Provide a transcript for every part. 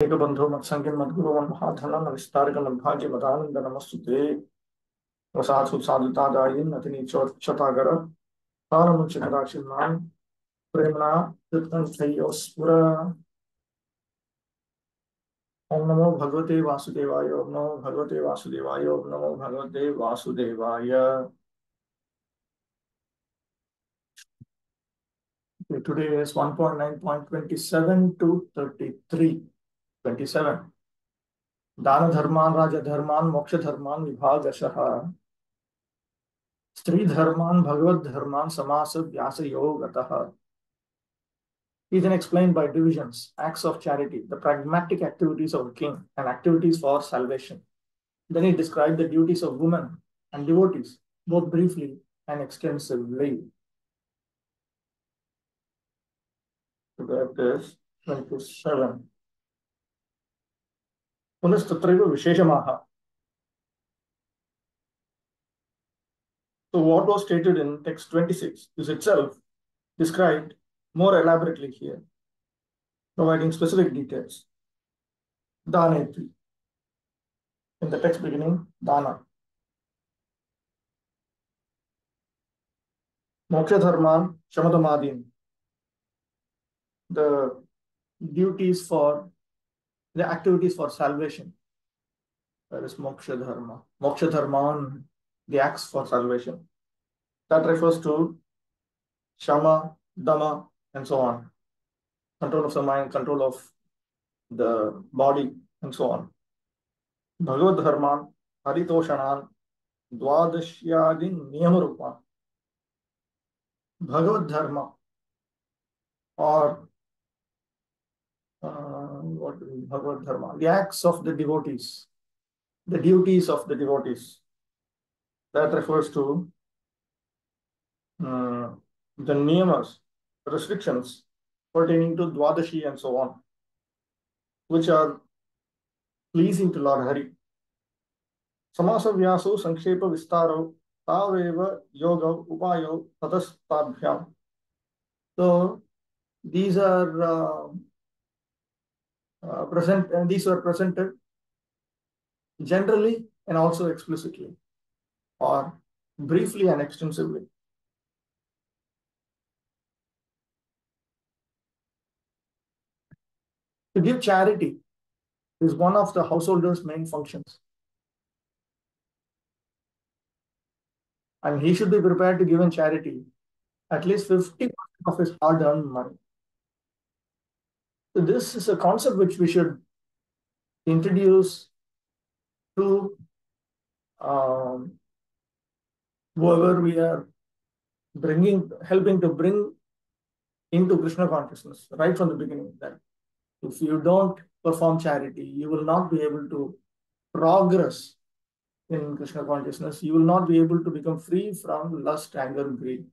बंधो मत्संगिन मद्गुरो महाधनम विस्तारक मद्भाग्य मदानंद नमस्तुते वसासु साधुतादायिन अतिनि चोक्षतागर तानमुच्च कदाचिन्नाम प्रेमणा कृतं थयोस्पुर। ओम नमो भगवते वासुदेवाय। ओम नमो भगवते वासुदेवाय। ओम नमो भगवते वासुदेवाय। Today is 1.9.27 to 33. 27. दान धर्मान राज धर्मान मोक्ष धर्मान विभागशः स्त्री धर्मान भगवत धर्मान समास व्यास योगतः. He then explained by divisions acts of charity, the pragmatic activities of a king, and activities for salvation. Then he described the duties of women and devotees, both briefly and extensively. So that is 27. पुनस्तत्रैव विशेषमाह. So what was stated in text 26 is itself described more elaborately here, providing specific details. Daneti. In the text beginning, Dana. Moksha Dharman, Shamadamadin. The duties for the activities for salvation. That is Moksha Dharma. Moksha Dharman, the acts for salvation. That refers to Shama, Dama, and so on. Control of the mind, control of the body, and so on. Bhagavad Dharman, Haritoshanan, Dwadashyadin Niyamarupan. Bhagavad Dharma, or what is Bhagavad Dharma? The acts of the devotees, the duties of the devotees. That refers to the niyamas, restrictions pertaining to Dwadashi and so on, which are pleasing to Lord Hari. Samasa Vyaso Sankshepa Vistaro Taveva Yoga Upayo Tatastabhyam. So these are these were presented generally and also explicitly, or briefly and extensively. To give charity is one of the householder's main functions. And he should be prepared to give in charity at least 50% of his hard-earned money. So this is a concept which we should introduce to whoever we are helping to bring into Krishna consciousness right from the beginning. That if you don't perform charity, you will not be able to progress in Krishna consciousness. You will not be able to become free from lust, anger, greed.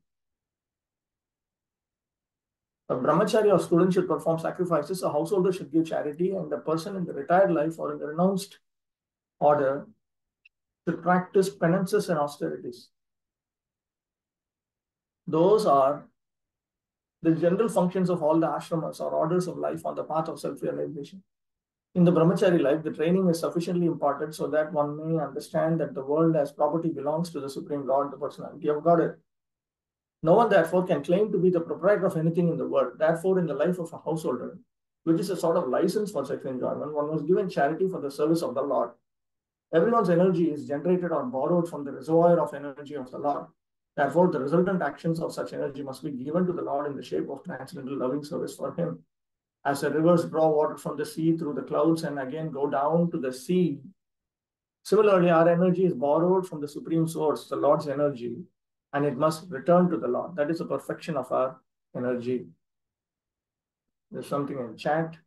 A brahmachari or student should perform sacrifices, a householder should give charity, and the person in the retired life or in the renounced order should practice penances and austerities. Those are the general functions of all the ashramas or orders of life on the path of self-realization. In the brahmachari life, the training is sufficiently imparted so that one may understand that the world as property belongs to the Supreme Lord, the personality of Godhead. No one, therefore, can claim to be the proprietor of anything in the world. Therefore, in the life of a householder, which is a sort of license for sexual enjoyment, one was given charity for the service of the Lord. Everyone's energy is generated or borrowed from the reservoir of energy of the Lord. Therefore, the resultant actions of such energy must be given to the Lord in the shape of transcendental loving service for Him. As the rivers draw water from the sea through the clouds and again go down to the sea, similarly, our energy is borrowed from the Supreme Source, the Lord's energy, and it must return to the Lord. That is the perfection of our energy. There's something in chat.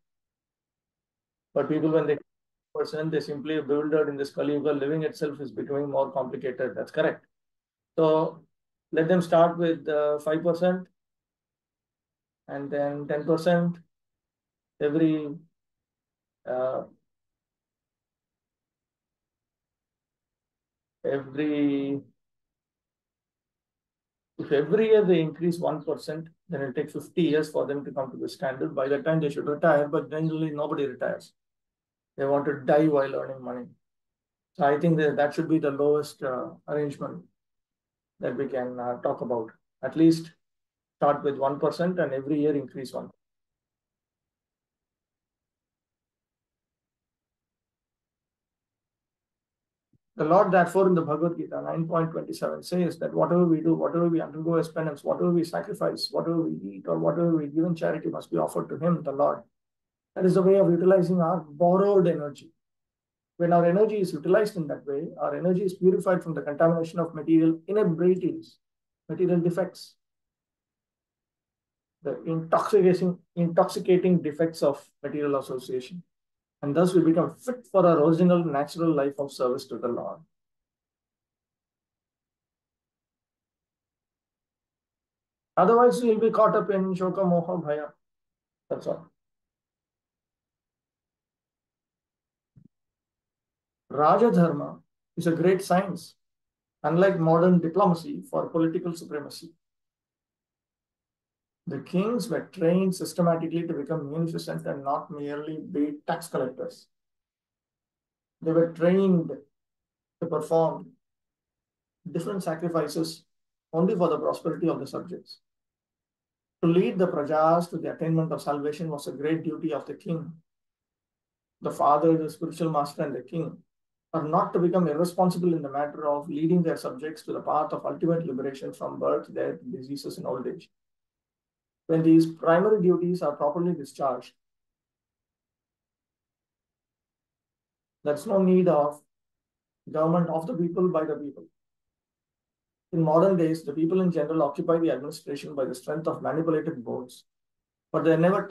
But people, when they they simply bewildered in this Kali Yuga, living itself is becoming more complicated. That's correct. So let them start with 5% and then 10% every if every year they increase 1%, then it'll take 50 years for them to come to the standard. By the time they should retire, but generally nobody retires. They want to die while earning money. So I think that should be the lowest arrangement that we can talk about. At least start with 1% and every year increase 1%. The Lord, therefore, in the Bhagavad Gita 9.27 says that whatever we do, whatever we undergo as penance, whatever we sacrifice, whatever we eat, or whatever we give in charity must be offered to Him, the Lord. That is the way of utilizing our borrowed energy. When our energy is utilized in that way, our energy is purified from the contamination of material inebrities, material defects, the intoxicating defects of material association. And thus we become fit for our original natural life of service to the Lord. Otherwise, you'll be caught up in shoka, moha, bhaya. That's all. Raja Dharma is a great science, unlike modern diplomacy for political supremacy. The kings were trained systematically to become munificent and not merely be tax collectors. They were trained to perform different sacrifices only for the prosperity of the subjects. To lead the prajas to the attainment of salvation was a great duty of the king. The father, the spiritual master, and the king are not to become irresponsible in the matter of leading their subjects to the path of ultimate liberation from birth, death, diseases, and old age. When these primary duties are properly discharged, there's no need of government of the people by the people. In modern days, the people in general occupy the administration by the strength of manipulated boards, but they're never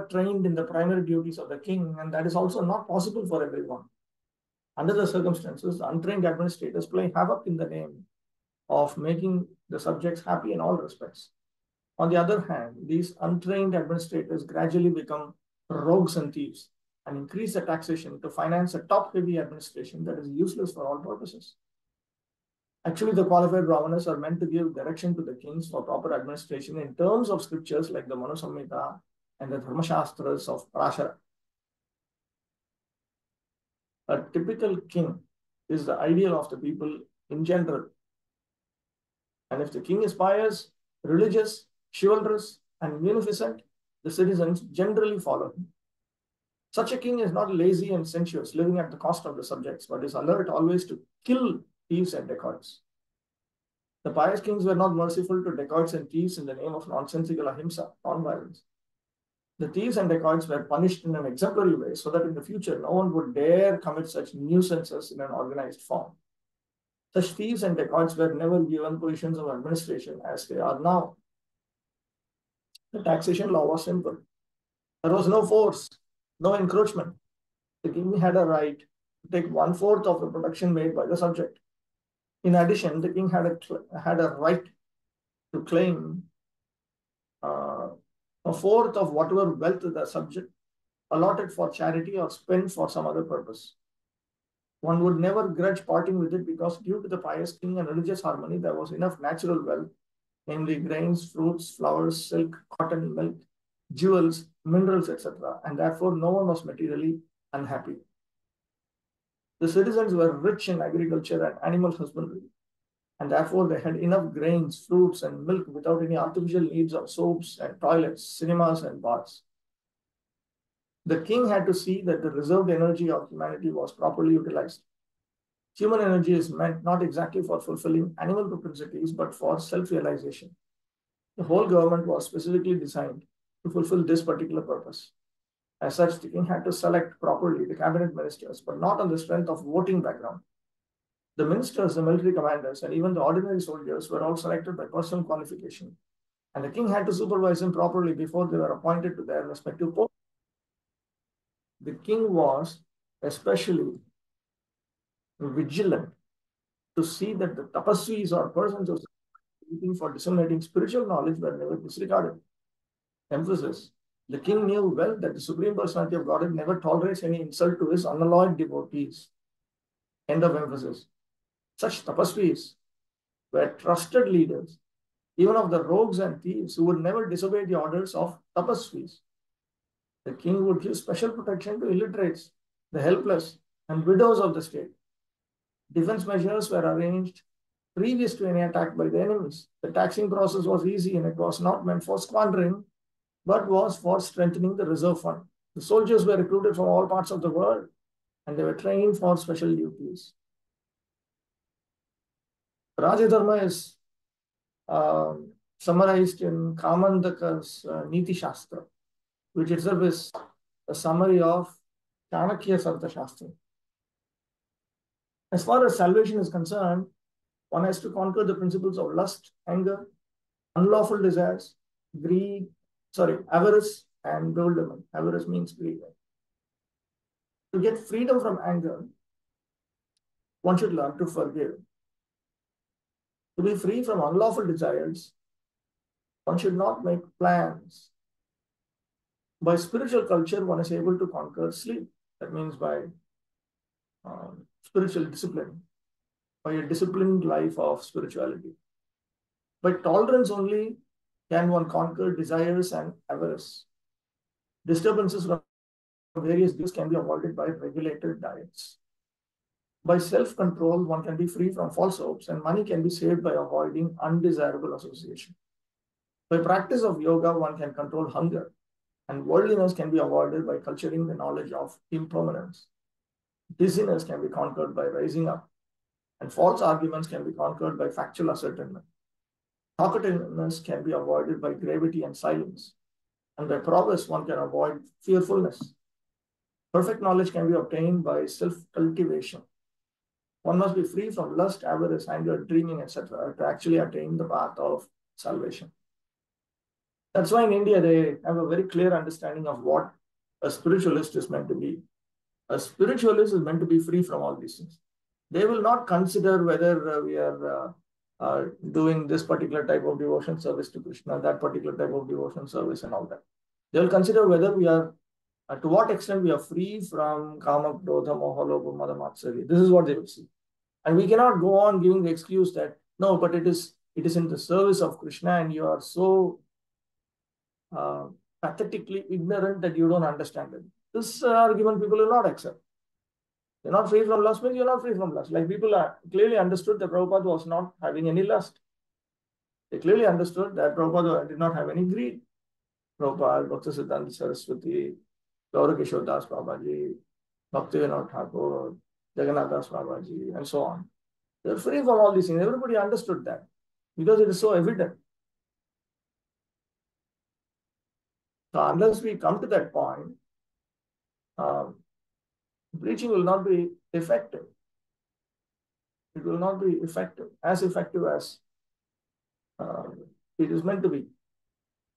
trained in the primary duties of the king, and that is also not possible for everyone. Under the circumstances, untrained administrators play havoc in the name of making the subjects happy in all respects. On the other hand, these untrained administrators gradually become rogues and thieves and increase the taxation to finance a top-heavy administration that is useless for all purposes. Actually, the qualified brahmanas are meant to give direction to the kings for proper administration in terms of scriptures like the Manu Samhita and the Dharma Shastras of Parashara. A typical king is the ideal of the people in general. And if the king is pious, religious, chivalrous, and munificent, the citizens generally follow him. Such a king is not lazy and sensuous, living at the cost of the subjects, but is alert always to kill thieves and dacoits. The pious kings were not merciful to dacoits and thieves in the name of nonsensical ahimsa, non-violence. The thieves and dacoits were punished in an exemplary way so that in the future no one would dare commit such nuisances in an organized form. Such thieves and dacoits were never given positions of administration as they are now. The taxation law was simple. There was no force, no encroachment. The king had a right to take 1/4 of the production made by the subject. In addition, the king had a right to claim 1/4 of whatever wealth the subject allotted for charity or spent for some other purpose. One would never grudge parting with it because due to the pious king and religious harmony, there was enough natural wealth, namely grains, fruits, flowers, silk, cotton, milk, jewels, minerals, etc. And therefore, no one was materially unhappy. The citizens were rich in agriculture and animal husbandry, and therefore they had enough grains, fruits, and milk without any artificial needs of soaps and toilets, cinemas, and baths. The king had to see that the reserved energy of humanity was properly utilized. Human energy is meant not exactly for fulfilling animal propensities, but for self-realization. The whole government was specifically designed to fulfill this particular purpose. As such, the king had to select properly the cabinet ministers, but not on the strength of voting background. The ministers, the military commanders, and even the ordinary soldiers were all selected by personal qualification, and the king had to supervise them properly before they were appointed to their respective posts. The king was especially vigilant to see that the tapasvis or persons who were looking for disseminating spiritual knowledge were never disregarded. Emphasis. The king knew well that the Supreme Personality of Godhead never tolerates any insult to his unalloyed devotees. End of emphasis. Such tapasvis were trusted leaders, even of the rogues and thieves who would never disobey the orders of tapasvis. The king would give special protection to illiterates the helpless, and widows of the state. Defense measures were arranged previous to any attack by the enemies. The taxing process was easy and it was not meant for squandering, but was for strengthening the reserve fund. The soldiers were recruited from all parts of the world and they were trained for special duties. Rajadharma is summarized in Kamandaka's Niti Shastra, which itself is a summary of Chanakya Sartha Shastra. As far as salvation is concerned, one has to conquer the principles of lust, anger, unlawful desires, avarice, and bewilderment. Avarice means greed. To get freedom from anger, one should learn to forgive. To be free from unlawful desires, one should not make plans. By spiritual culture, one is able to conquer sleep. That means by spiritual discipline, by a disciplined life of spirituality. By tolerance only can one conquer desires and avarice. Disturbances from various views can be avoided by regulated diets. By self-control, one can be free from false hopes, and money can be saved by avoiding undesirable association. By practice of yoga, one can control hunger, and worldliness can be avoided by culturing the knowledge of impermanence. Dizziness can be conquered by rising up, and false arguments can be conquered by factual ascertainment. Talkativeness can be avoided by gravity and silence, and by progress, one can avoid fearfulness. Perfect knowledge can be obtained by self-cultivation. One must be free from lust, avarice, anger, dreaming, etc. to actually attain the path of salvation. That's why in India, they have a very clear understanding of what a spiritualist is meant to be. A spiritualist is meant to be free from all these things. They will not consider whether we are doing this particular type of devotion service to Krishna, that particular type of devotion service and all that. They will consider whether we are, to what extent we are free from kama, krodha, moha, lobha, mada, matsarya. This is what they will see. And we cannot go on giving the excuse that, no, but it is in the service of Krishna and you are so pathetically ignorant that you don't understand it. This argument people will not accept. You're not free from lust means you're not free from lust. Like people clearly understood that Prabhupada was not having any lust. They clearly understood that Prabhupada did not have any greed. Prabhupada, Bhaktisiddhanta Saraswati, Gauranga Das Babaji, Bhakti-vaibhava Thakur, Jagannath Das Babaji, and so on. They're free from all these things. Everybody understood that because it is so evident. So unless we come to that point, preaching will not be effective. It will not be effective as it is meant to be.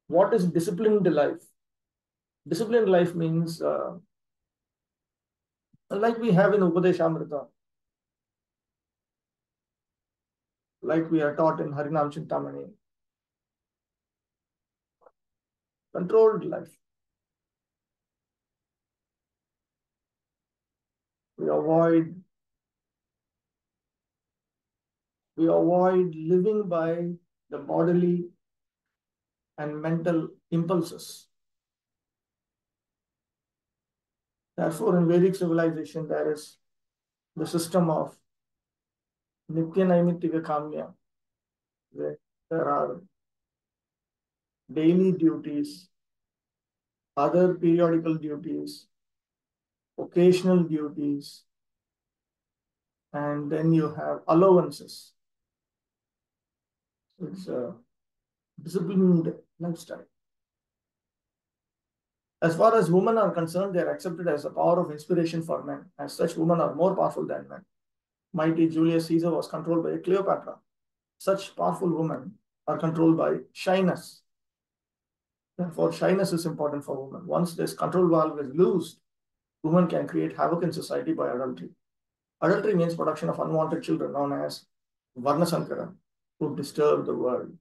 What is disciplined life? Disciplined life means like we have in Upadeshamrita, like we are taught in Harinam Chintamani. Controlled life. We avoid living by the bodily and mental impulses. Therefore, in Vedic civilization, there is the system of Nitya Naimittika Kamya, where there are daily duties, other periodical duties, occasional duties, and then you have allowances. It's a disciplined lifestyle. As far as women are concerned, they are accepted as a power of inspiration for men. As such, women are more powerful than men. Mighty Julius Caesar was controlled by Cleopatra. Such powerful women are controlled by shyness. Therefore, shyness is important for women. Once this control valve is loosed, women can create havoc in society by adultery. Adultery means production of unwanted children known as Varna Sankara, who disturb the world.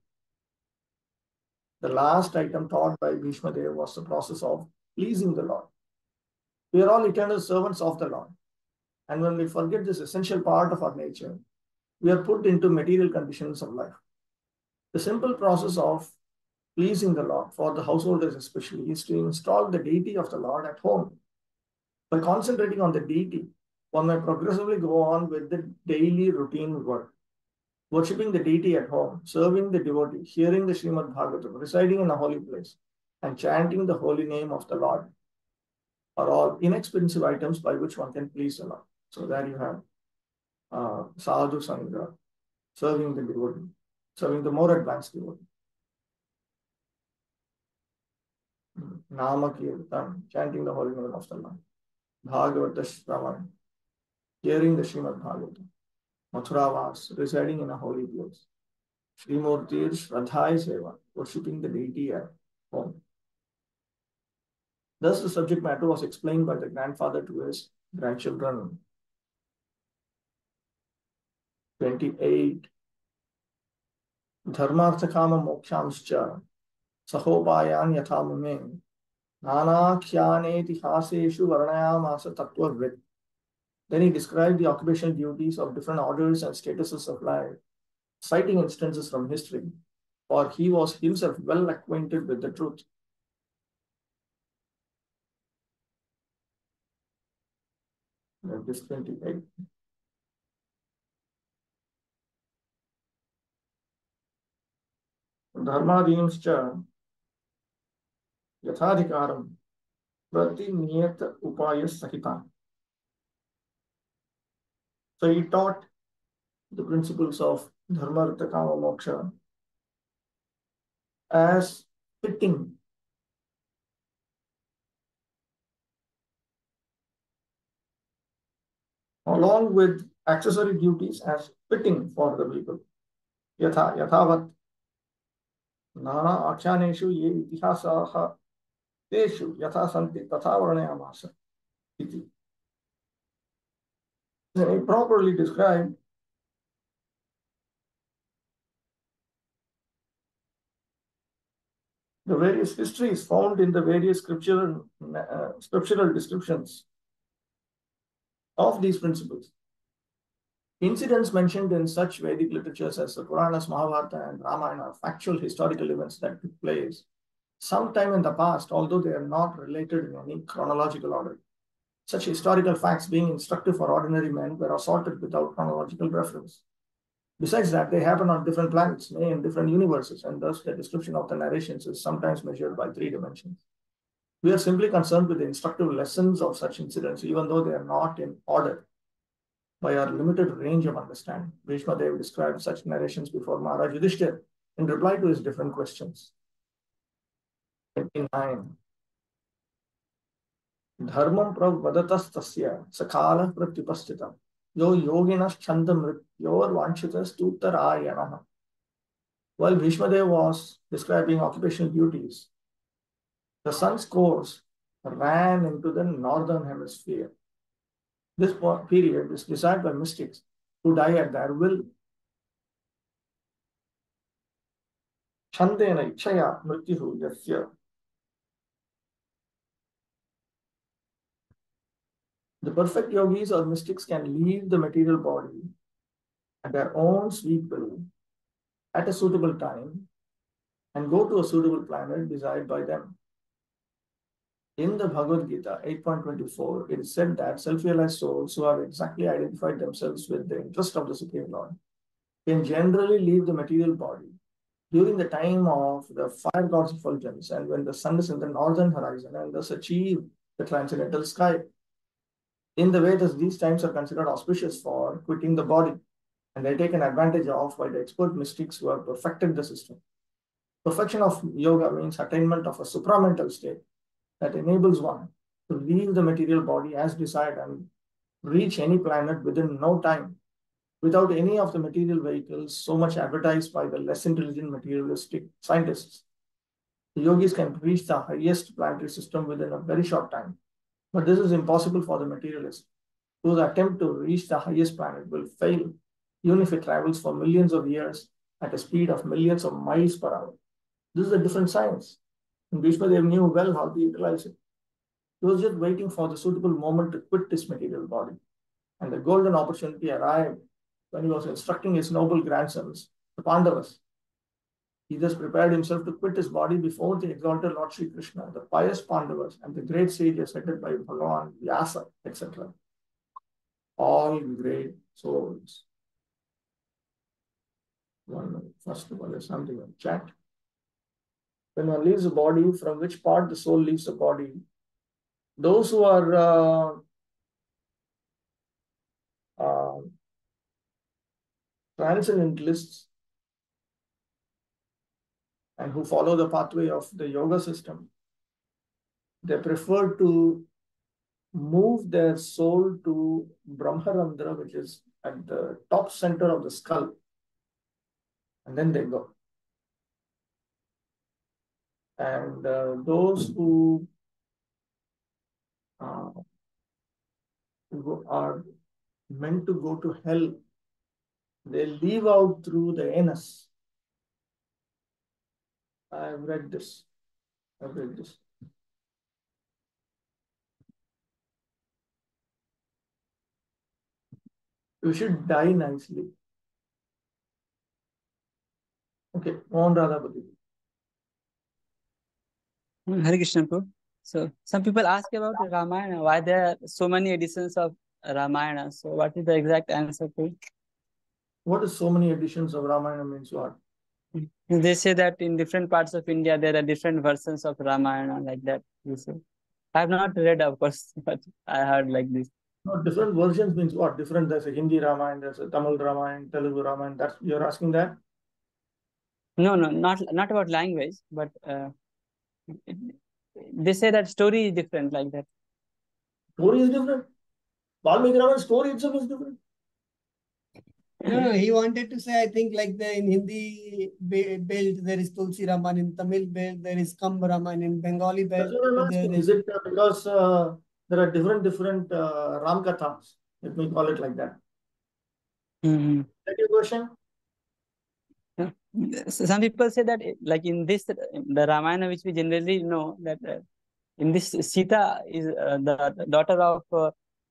The last item taught by Bhishma Dev was the process of pleasing the Lord. We are all eternal servants of the Lord. And when we forget this essential part of our nature, we are put into material conditions of life. The simple process of pleasing the Lord, for the householders especially, is to install the deity of the Lord at home. By concentrating on the deity, one may progressively go on with the daily routine work. Worshipping the deity at home, serving the devotee, hearing the Srimad Bhagavatam, residing in a holy place, and chanting the holy name of the Lord are all inexpensive items by which one can please the Lord. So there you have sadhu sangha, serving the devotee, serving the more advanced devotee. Nama Kirtan, chanting the holy name of the Lord. Bhagavata Shravan, hearing the Srimad Bhagavatam. Mathuravas, residing in a holy place. Srimurtir Shraddhai Seva, worshipping the deity at home. Thus, the subject matter was explained by the grandfather to his grandchildren. 28. Dharmarthakama mokshamscha sahopayan yathamume nanakyanetihaseshu varnayamasa tattvavid. Then he described the occupational duties of different orders and statuses of life, citing instances from history, for he was himself well acquainted with the truth. That is 28. Dharmadinascha yathadhikaram pratiniyat upayas sahitam. So he taught the principles of dharma, artha, kama, moksha as fitting along with accessory duties as fitting for the people. Yathavat nana akhyaneshu ye itihasaha teshu yatha santi tatha varnayamasa iti. Then he properly described the various histories found in the various scriptural descriptions of these principles. Incidents mentioned in such Vedic literatures as the Puranas, Mahabharata, and Ramayana are factual historical events that took place sometime in the past, although they are not related in any chronological order. Such historical facts, being instructive for ordinary men, were assorted without chronological reference. Besides that, they happen on different planets, nay, in different universes, and thus the description of the narrations is sometimes measured by 3 dimensions. We are simply concerned with the instructive lessons of such incidents, even though they are not in order. By our limited range of understanding, Bhishma Dev described such narrations before Maharaj Yudhishthira in reply to his different questions. 29. Dharmam pravadatastasya sakala pratyupastita yo yoginas chandam mrityor vanchitas tuttarayanaha. While Bhishma Dev was describing occupational duties, the sun's course ran into the northern hemisphere. This period is desired by mystics who die at their will. Chandena ichaya mrityuhu yasya. The perfect yogis or mystics can leave the material body at their own sweet will at a suitable time and go to a suitable planet desired by them. In the Bhagavad Gita 8.24, it is said that self-realized souls who have exactly identified themselves with the interest of the Supreme Lord can generally leave the material body during the time of the fire god's effulgence and when the sun is in the northern horizon and thus achieve the transcendental sky. In the Vedas, these times are considered auspicious for quitting the body, and they're taken advantage of by the expert mystics who have perfected the system. Perfection of yoga means attainment of a supramental state that enables one to leave the material body as desired and reach any planet within no time without any of the material vehicles so much advertised by the less intelligent materialistic scientists. The yogis can reach the highest planetary system within a very short time. But this is impossible for the materialist, whose attempt to reach the highest planet will fail, even if it travels for millions of years at a speed of millions of miles per hour. This is a different science, and Bhishma Dev knew well how to utilize it. He was just waiting for the suitable moment to quit this material body, and the golden opportunity arrived when he was instructing his noble grandsons, the Pandavas, He thus prepared himself to quit his body before the exalted Lord Sri Krishna, the pious Pandavas, and the great sages headed by Bhagavan, Vyasa, etc. All great souls. First of all, there's something in chat. When one leaves the body, from which part the soul leaves the body? Those who are transcendentalists and who follow the pathway of the yoga system, they prefer to move their soul to Brahmarandra, which is at the top center of the skull, and then they go. And those who are meant to go to hell, they leave out through the anus. I've read this. You should die nicely. Okay, Mohan Radhapati. Hare Krishna, Prabhu. So some people ask about Ramayana, why there are so many editions of Ramayana. So what is the exact answer to it? What is so many editions of Ramayana means what? They say that in different parts of India, there are different versions of Ramayana like that. You say. I have not read, of course, but I heard like this. No, different versions means what? Different, there's a Hindi Ramayana, there's a Tamil Ramayana, Telugu Ramayana. That's, you're asking that? No, not about language, but they say that story is different like that. Story is different. Valmiki Ramayana story itself is different. No, he wanted to say, I think, like in Hindi belt, there is Tulsi Raman. In Tamil belt, there is Kamb Raman. In Bengali belt, there is it because there are different Ram Kathas? Let me call it like that. Mm-hmm. Is that your question? Some people say that, like in this, the Ramayana, which we generally know, that in this Sita is the daughter of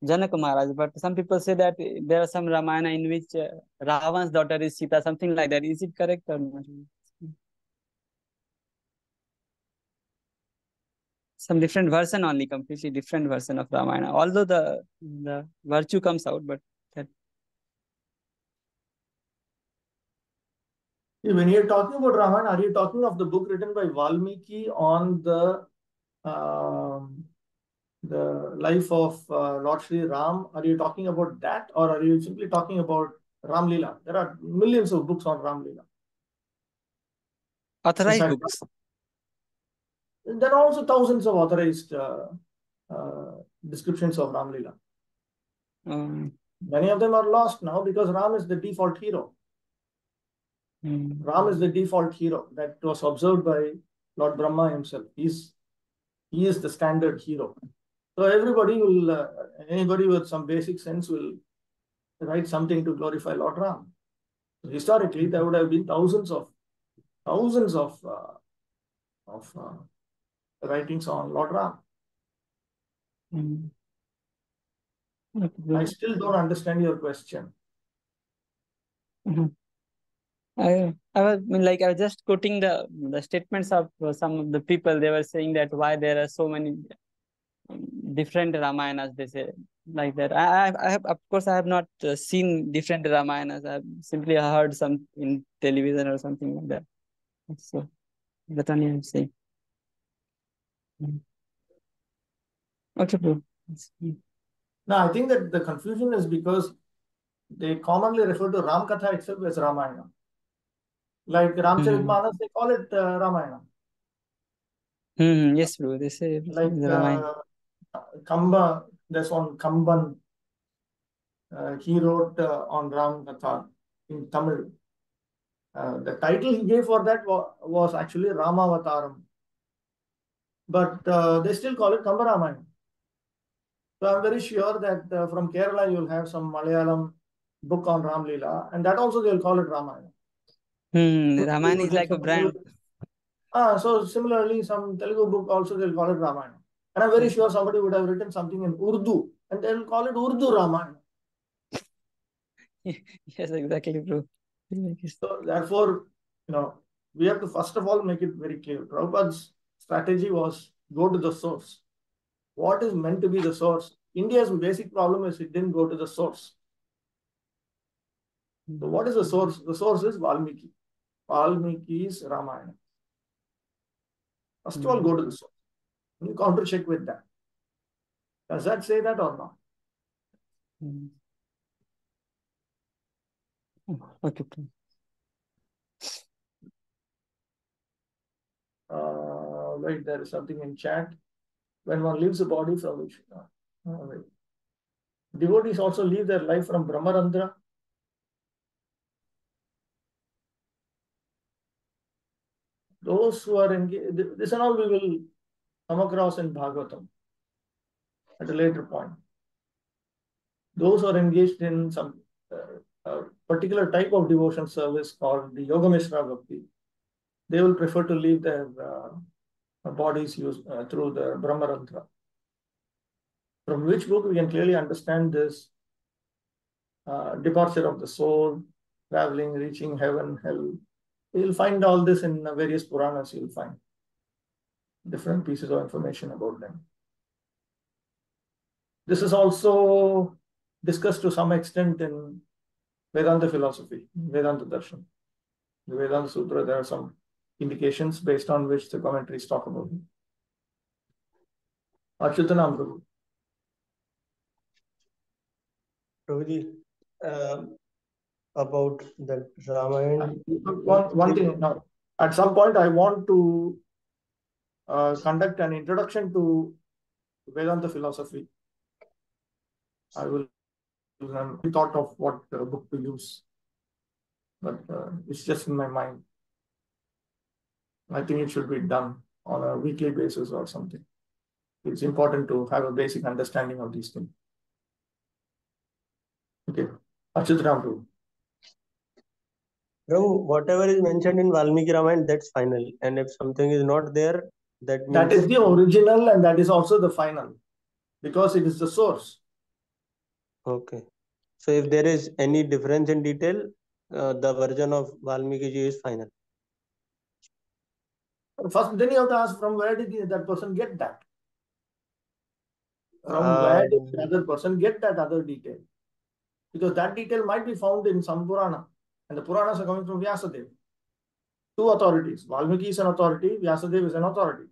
Janak Maharaj, but some people say that there are some Ramayana in which Ravan's daughter is Sita, something like that. Is it correct or not? Some different version only, completely different version of Ramayana. Although the virtue comes out, but that. When you're talking about Ramayana, are you talking of the book written by Valmiki on the life of Lord Sri Ram? Are you talking about that, or are you simply talking about Ram Leela? There are millions of books on Ram Leela. Authorized books. There are also thousands of authorized descriptions of Ram Leela. Many of them are lost now because Ram is the default hero. Ram is the default hero that was observed by Lord Brahma himself. He is the standard hero. So everybody will, anybody with some basic sense will write something to glorify Lord Ram. So historically, there would have been thousands of writings on Lord Ram. I still don't understand your question. I was just quoting the statements of some of the people. They were saying that why there are so many different Ramayanas. They say like that. I have, of course, I have not seen different Ramayanas. I have simply heard some in television or something like that. So that's only I'm saying. Okay, bro. No, I think that the confusion is because they commonly refer to Ram Katha itself as Ramayana. Like Ramcharitmanas, they call it Ramayana. Yes, bro. They say like Ramayana. Kamba, there's one Kamban. He wrote on Ram Katha in Tamil. The title he gave for that was actually Ramavataram. But they still call it Kamba Ramayana. So I'm very sure that from Kerala you'll have some Malayalam book on Ram Leela, and that also they'll call it Ramayana. Ramayana is like a brand. So similarly, some Telugu book also they'll call it Ramayana. And I'm very sure somebody would have written something in Urdu, and they'll call it Urdu Ramayana. Yes, exactly, bro. So therefore, we have to first of all make it very clear. Prabhupada's strategy was go to the source. What is meant to be the source? India's basic problem is it didn't go to the source. So what is the source? The source is Valmiki. Valmiki's Ramayana. First of all, go to the source. You counter check with that. Does that say that or not? Okay. Wait, there is something in chat. When one leaves the body from which wait. Devotees also leave their life from Brahmarandra. Those who are engaged, this and all we will come across in Bhagavatam at a later point. Those who are engaged in some particular type of devotion service called the Yoga Mishra Bhakti, they will prefer to leave their bodies used through the Brahmarandra. From which book we can clearly understand this departure of the soul, traveling, reaching heaven, hell. You'll find all this in various Puranas. You'll find different pieces of information about them. This is also discussed to some extent in Vedanta philosophy, Vedanta Darshan. The Vedanta Sutra, there are some indications based on which the commentaries talk about it. Achyutanam Prabhu. Prabhuji, about that Ramayana. One thing, now, at some point I want to conduct an introduction to Vedanta philosophy. I will thought of what book to use, but it's just in my mind. I think it should be done on a weekly basis or something. It's important to have a basic understanding of these things. Okay, Achyut Ram. Prabhu, whatever is mentioned in Valmiki Ramayana, that's final. And if something is not there, that means... That is the original and that is also the final, because it is the source. Okay. So if there is any difference in detail, the version of Valmiki ji is final. First, then you have to ask from where did that person get that? From where did the other person get that other detail? Because that detail might be found in some Purana, and the Puranas are coming from Vyasadeva. Two authorities. Valmiki is an authority, Vyasadeva is an authority.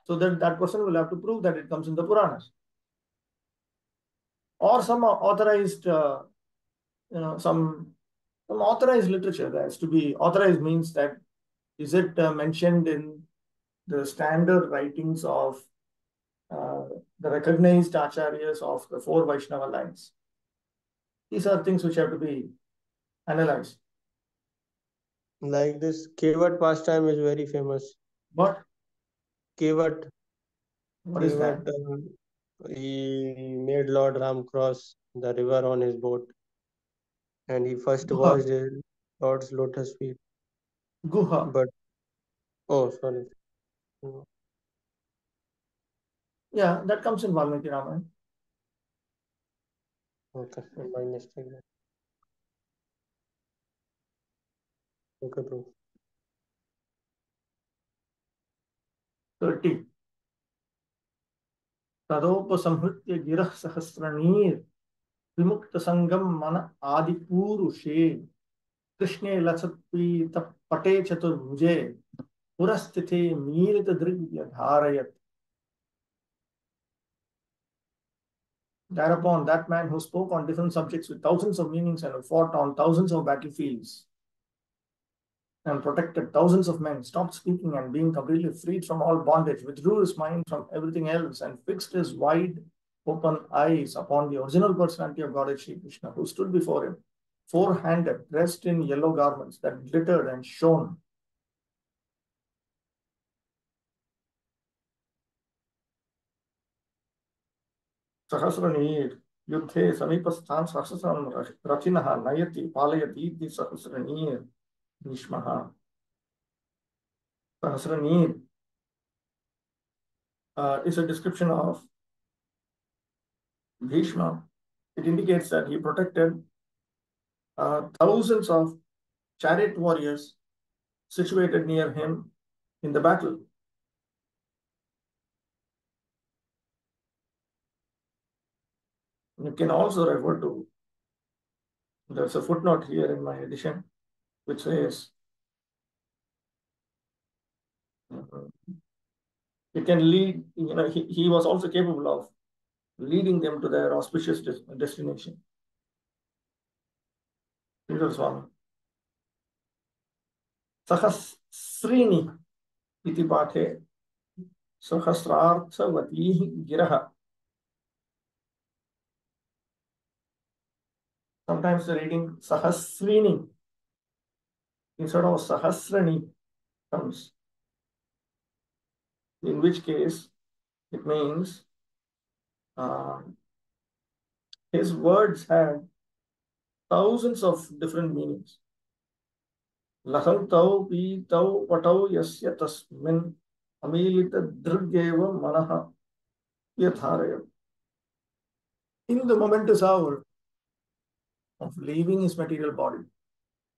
So then that person will have to prove that it comes in the Puranas. Or some authorized, some authorized literature. That has to be authorized means that is it mentioned in the standard writings of the recognized acharyas of the four Vaishnava lines. These are things which have to be analyzed. Like this Kevat pastime is very famous. What? Kevat. What is that? He made Lord Ram cross the river on his boat, and he first washed his Lord's lotus feet. Guha. But oh, sorry. Yeah, that comes in Valmiki Ramayana. Okay, my mistake. Okay, bro. 30. Tadopasamhritya girah sahasranir vimukta sangam mana adipurushe krishne lasatpi tapate chaturvuje purastithe mirita drigya dharayat. Thereupon, that man who spoke on different subjects with thousands of meanings and who fought on thousands of battlefields and protected thousands of men, stopped speaking and being completely freed from all bondage, withdrew his mind from everything else and fixed his wide open eyes upon the original personality of Godhead Shri Krishna, who stood before him, four-handed, dressed in yellow garments that glittered and shone. Sahasranir Yudhe Samipasthan Sahasran Rachinaha Nayati Palayati Sahasranir Nishmaha. Sahasranir is a description of Bhishma. It indicates that he protected thousands of chariot warriors situated near him in the battle. You can also refer to, there's a footnote here in my edition which says, he can lead, he was also capable of leading them to their auspicious destination. Swami. Sahasrini iti pathe sahasrarthavati giraha. Sometimes the reading Sahasrini instead of Sahasrani comes, in which case it means his words had thousands of different meanings. Lahantau pitau patau yasya tasmin amilita drugeva manaha yatharaya. In the momentous hour of leaving his material body,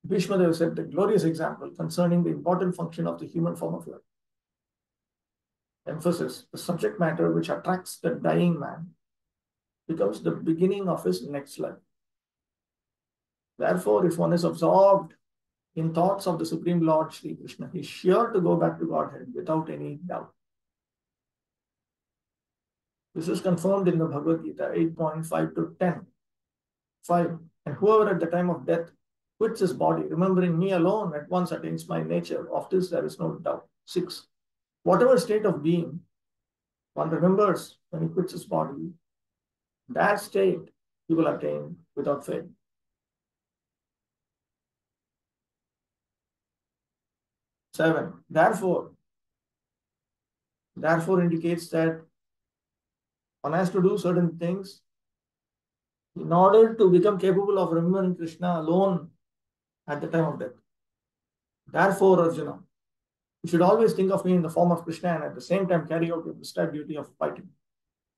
Bhishma said the glorious example concerning the important function of the human form of life. Emphasis, the subject matter which attracts the dying man becomes the beginning of his next life. Therefore, if one is absorbed in thoughts of the Supreme Lord Sri Krishna, he is sure to go back to Godhead without any doubt. This is confirmed in the Bhagavad Gita 8.5 to 10. 5. And whoever at the time of death quits his body, remembering me alone, at once attains my nature. Of this there is no doubt. 6. Whatever state of being one remembers when he quits his body, that state he will attain without fail. 7. Therefore indicates that one has to do certain things in order to become capable of remembering Krishna alone at the time of death. Therefore, Arjuna, you should always think of me in the form of Krishna and at the same time carry out your prescribed duty of fighting.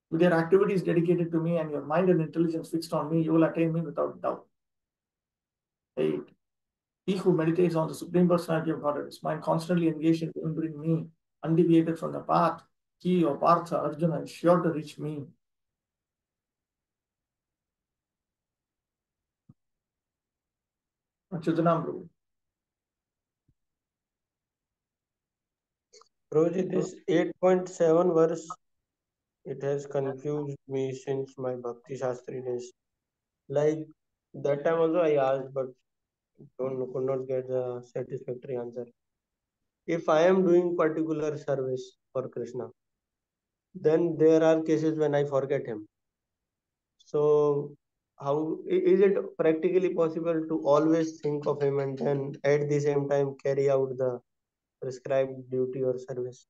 With your activities dedicated to me and your mind and intelligence fixed on me, you will attain me without doubt. 8. He who meditates on the Supreme Personality of Godhead, his mind constantly engaged in remembering me, undeviated from the path, he or Partha, Arjuna, is sure to reach me. Achyutanam Prabhu. Prabhuji, this 8.7 verse, it has confused me since my Bhakti Shastri days. Like that time also I asked, but could not get a satisfactory answer. If I am doing particular service for Krishna, then there are cases when I forget him. So how is it practically possible to always think of him and then at the same time carry out the prescribed duty or service?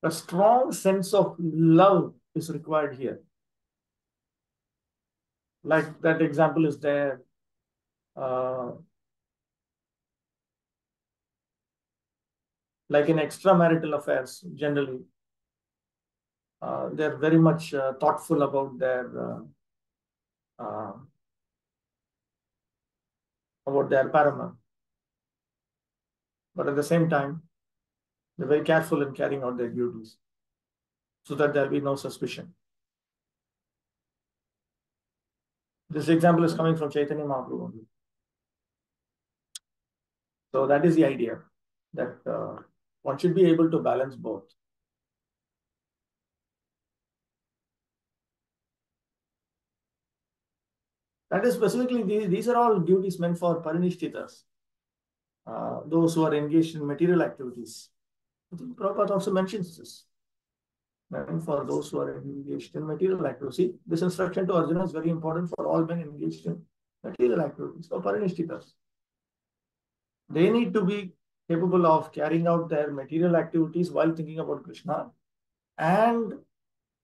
A strong sense of love is required here. Like that example is there. Like in extramarital affairs, generally, they're very much thoughtful about their paramour. But at the same time, they're very careful in carrying out their duties so that there'll be no suspicion. This example is coming from Chaitanya Mahaprabhu only. So that is the idea, that one should be able to balance both. That is specifically, these are all duties meant for parinishtitas, those who are engaged in material activities. I think Prabhupada also mentions this. Meant for those who are engaged in material activities. See, this instruction to Arjuna is very important for all men engaged in material activities, or parinishtitas. They need to be capable of carrying out their material activities while thinking about Krishna. And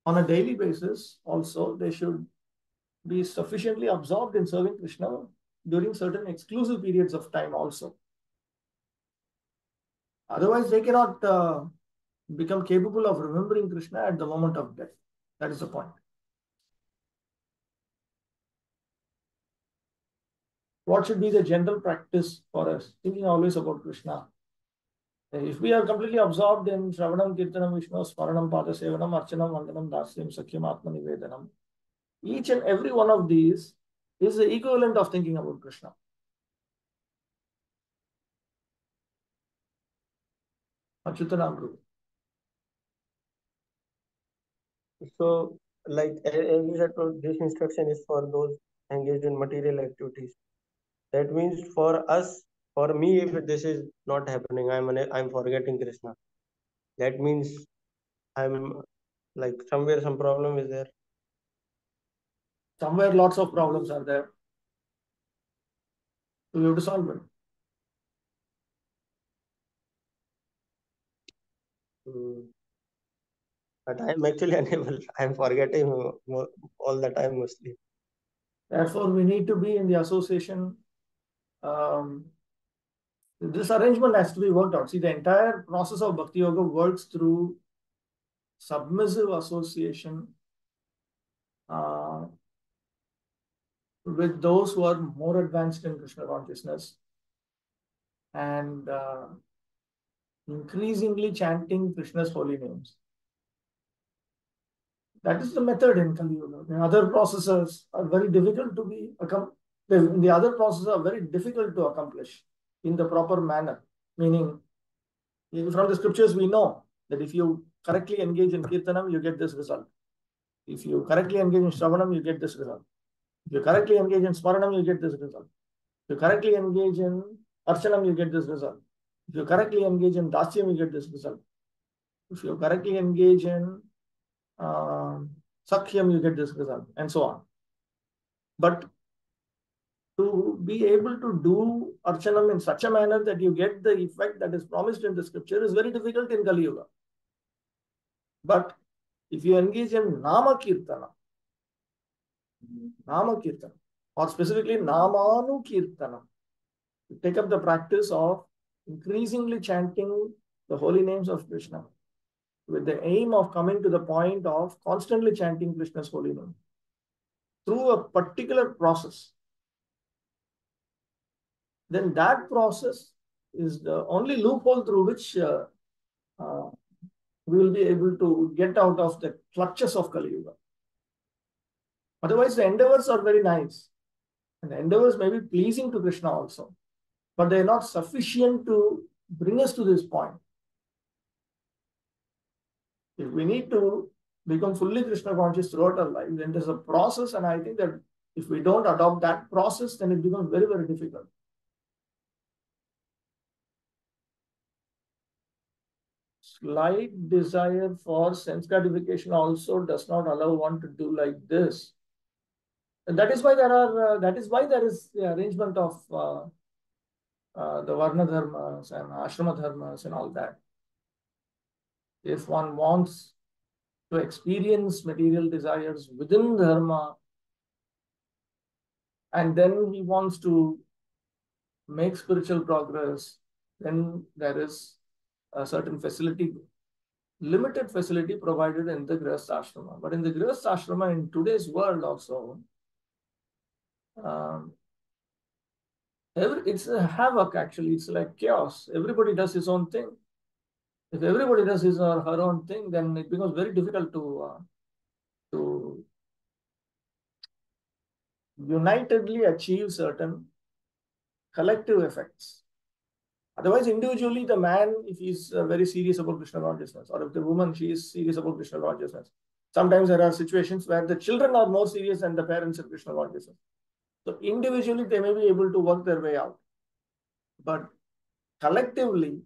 on a daily basis, also, they should be sufficiently absorbed in serving Krishna during certain exclusive periods of time also. Otherwise, they cannot become capable of remembering Krishna at the moment of death. That is the point. what should be the general practice for us? Thinking always about Krishna. If we are completely absorbed in Shravanam, Kirtanam, Vishnu, Smaranam, Padasevanam, Archanam, Vandanam, Dasyam, Sakyam, Atmanivedanam, each and every one of these is the equivalent of thinking about Krishna. Achyutanam Guru. So, like as you said, this instruction is for those engaged in material activities. That means for us, for me, if this is not happening, I'm forgetting Krishna. That means I'm like somewhere some problem is there. Somewhere lots of problems are there. We have to solve it. But I'm actually unable. I'm forgetting all the time mostly. Therefore, we need to be in the association. This arrangement has to be worked out. See, the entire process of Bhakti Yoga works through submissive association with those who are more advanced in Krishna consciousness and increasingly chanting Krishna's holy names. That is the method in Kali Yuga. The other processes are very difficult to be accomplished. The other processes are very difficult to accomplish in the proper manner. Meaning, from the scriptures we know that if you correctly engage in Kirtanam, you get this result. If you correctly engage in Shravanam, you get this result. If you correctly engage in Smaranam, you get this result. If you correctly engage in Archanam, you get this result. If you correctly engage in Dasyam, you get this result. If you correctly engage in Sakhyam, you get this result, and so on. But to be able to do Archanam in such a manner that you get the effect that is promised in the scripture is very difficult in Kali Yuga. But if you engage in Nama Kirtana, or specifically Namanu Kirtana, you take up the practice of increasingly chanting the holy names of Krishna with the aim of coming to the point of constantly chanting Krishna's holy name through a particular process, then that process is the only loophole through which we will be able to get out of the clutches of Kali Yuga. Otherwise, the endeavors are very nice. And the endeavors may be pleasing to Krishna also. But they are not sufficient to bring us to this point. If we need to become fully Krishna conscious throughout our life, then there's a process. And I think that if we don't adopt that process, then it becomes very, very difficult. Slight desire for sense gratification also does not allow one to do like this. And that is why there is the arrangement of the Varna dharmas and Ashrama dharmas and all that. If one wants to experience material desires within dharma, and then he wants to make spiritual progress, then there is a certain facility, limited facility provided in the Grihastha Ashrama. But in the Grihastha Ashrama, in today's world also, it's a havoc actually. It's like chaos. Everybody does his own thing. If everybody does his or her own thing, then it becomes very difficult to unitedly achieve certain collective effects. Otherwise, individually, the man, if he's very serious about Krishna consciousness, or if the woman, she is serious about Krishna consciousness. Sometimes there are situations where the children are more serious than the parents in Krishna consciousness. So individually, they may be able to work their way out. But collectively,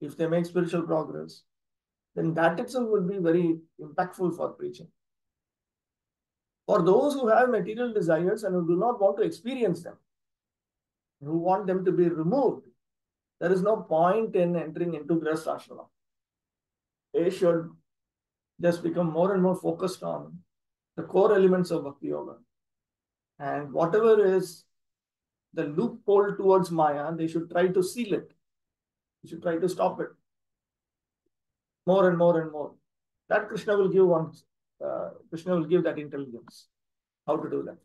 if they make spiritual progress, then that itself will be very impactful for preaching. For those who have material desires and who do not want to experience them, who want them to be removed, there is no point in entering into Grihastha Ashrama. They should just become more and more focused on the core elements of Bhakti Yoga. And whatever is the loophole towards Maya, they should try to seal it. They should try to stop it. More and more and more. That Krishna will give Krishna will give that intelligence. How to do that.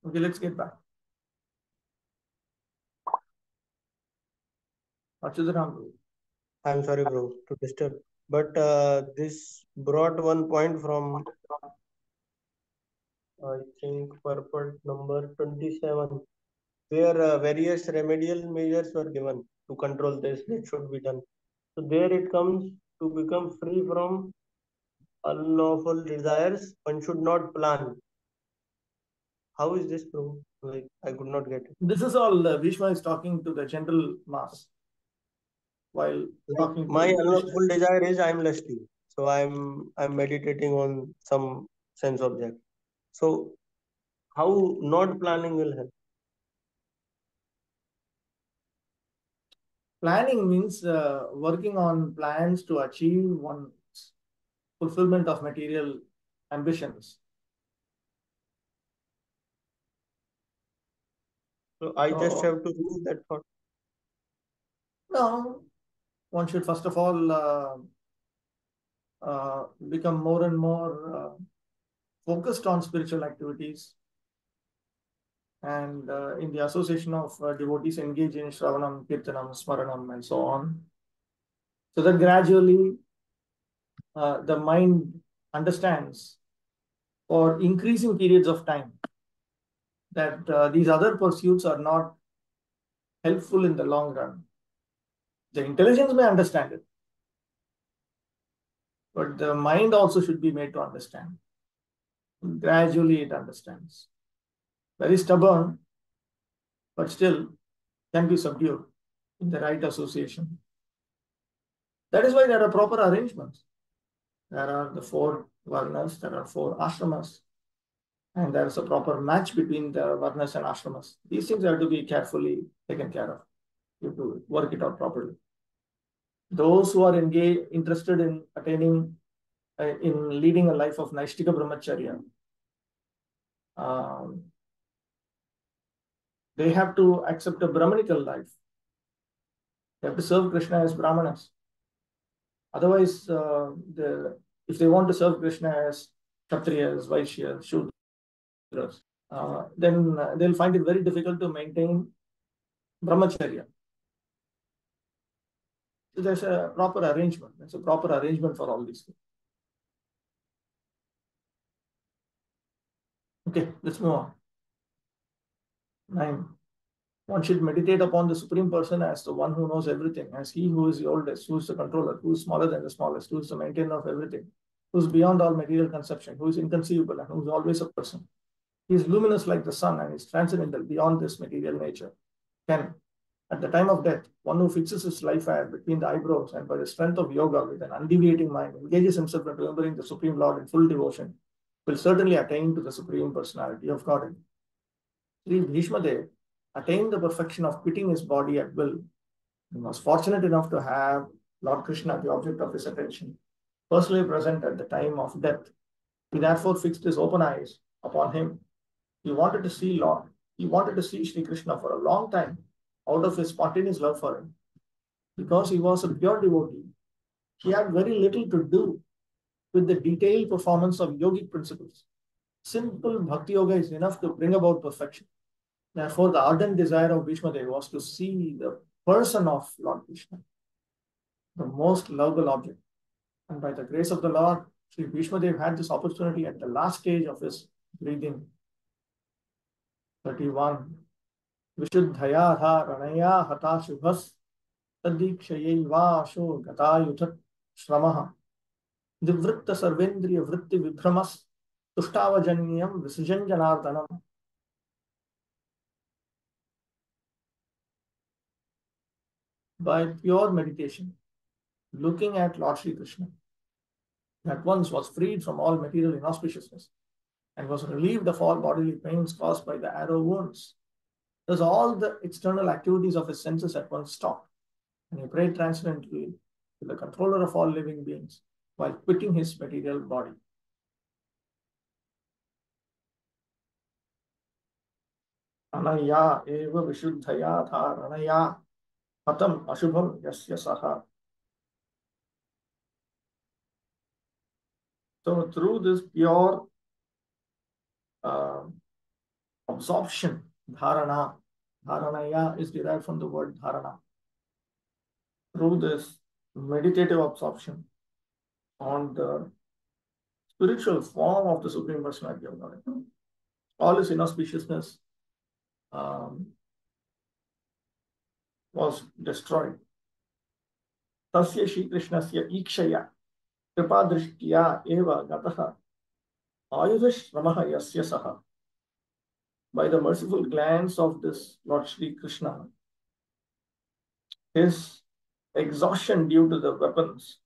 Okay, let's get back. Achyutanam. I'm sorry, bro, to disturb. But this brought one point from, I think, purport number 27, where various remedial measures were given to control this. That should be done. So there it comes to become free from unlawful desires. One should not plan. How is this, bro? Like, I could not get it. This is all Bhishma is talking to the general mass while Like, talking my to Krishna. unlawful desire is I'm lusty. So I'm meditating on some sense object. So how not planning will help? Planning means working on plans to achieve one's fulfillment of material ambitions. So I just So, have to remove that thought. no, one should first of all become more and more focused on spiritual activities, and in the association of devotees engage in Shravanam, Kirtanam, Smaranam, and so on. So that gradually the mind understands for increasing periods of time that these other pursuits are not helpful in the long run. The intelligence may understand it, but the mind also should be made to understand. Gradually it understands. Very stubborn, but still can be subdued in the right association. That is why there are proper arrangements. There are the 4 varnas, there are 4 ashramas, and there is a proper match between the varnas and ashramas. These things have to be carefully taken care of. You have to work it out properly. Those who are interested in attaining, in leading a life of Naishtika Brahmacharya, they have to accept a Brahmanical life. They have to serve Krishna as Brahmanas. Otherwise, if they want to serve Krishna as Kshatriyas, Vaishyas, Shudras, then they'll find it very difficult to maintain Brahmacharya. So there's a proper arrangement. There's a proper arrangement for all these things. Okay, let's move on. 9. One should meditate upon the Supreme Person as the one who knows everything, as he who is the oldest, who is the controller, who is smaller than the smallest, who is the maintainer of everything, who is beyond all material conception, who is inconceivable, and who is always a person. He is luminous like the sun and is transcendental beyond this material nature. 10. At the time of death, one who fixes his life hair between the eyebrows and by the strength of yoga with an undeviating mind engages himself in remembering the Supreme Lord in full devotion will certainly attain to the Supreme Personality of Godhead. Sri Bhishma Dev attained the perfection of quitting his body at will. He was fortunate enough to have Lord Krishna, the object of his attention, personally present at the time of death. He therefore fixed his open eyes upon him. He wanted to see Lord. He wanted to see Sri Krishna for a long time out of his spontaneous love for him. Because he was a pure devotee, he had very little to do with the detailed performance of yogic principles. Simple bhakti yoga is enough to bring about perfection. Therefore, the ardent desire of Bhishma Dev was to see the person of Lord Krishna, the most lovable object. And by the grace of the Lord, Sri Bhishma Dev had this opportunity at the last stage of his breathing. 31. Vishuddhaya dha ranaya hata shubhas tadikshayevasho gatayuthat shramaha divritta sarvendriya vritti vibhramas tushtavajanyam visujan janardanam. By pure meditation, looking at Lord Sri Krishna, at once was freed from all material inauspiciousness and was relieved of all bodily pains caused by the arrow wounds. Thus, all the external activities of his senses at once stopped, and he prayed transcendently to the controller of all living beings while quitting his material body. Anaya eva vishuddhaya dharanaya patam ashubham yasya saha. So through this pure absorption, dharana. Dharanaya is derived from the word dharana. Through this meditative absorption on the spiritual form of the Supreme Personality of Godhead, all his inauspiciousness was destroyed. Tasya Shri Krishnasya Ikshaya Kripa Drishtya Eva Gataha Ayudhashramaha Yasya Saha. By the merciful glance of this Lord Shri Krishna, his exhaustion due to the weapons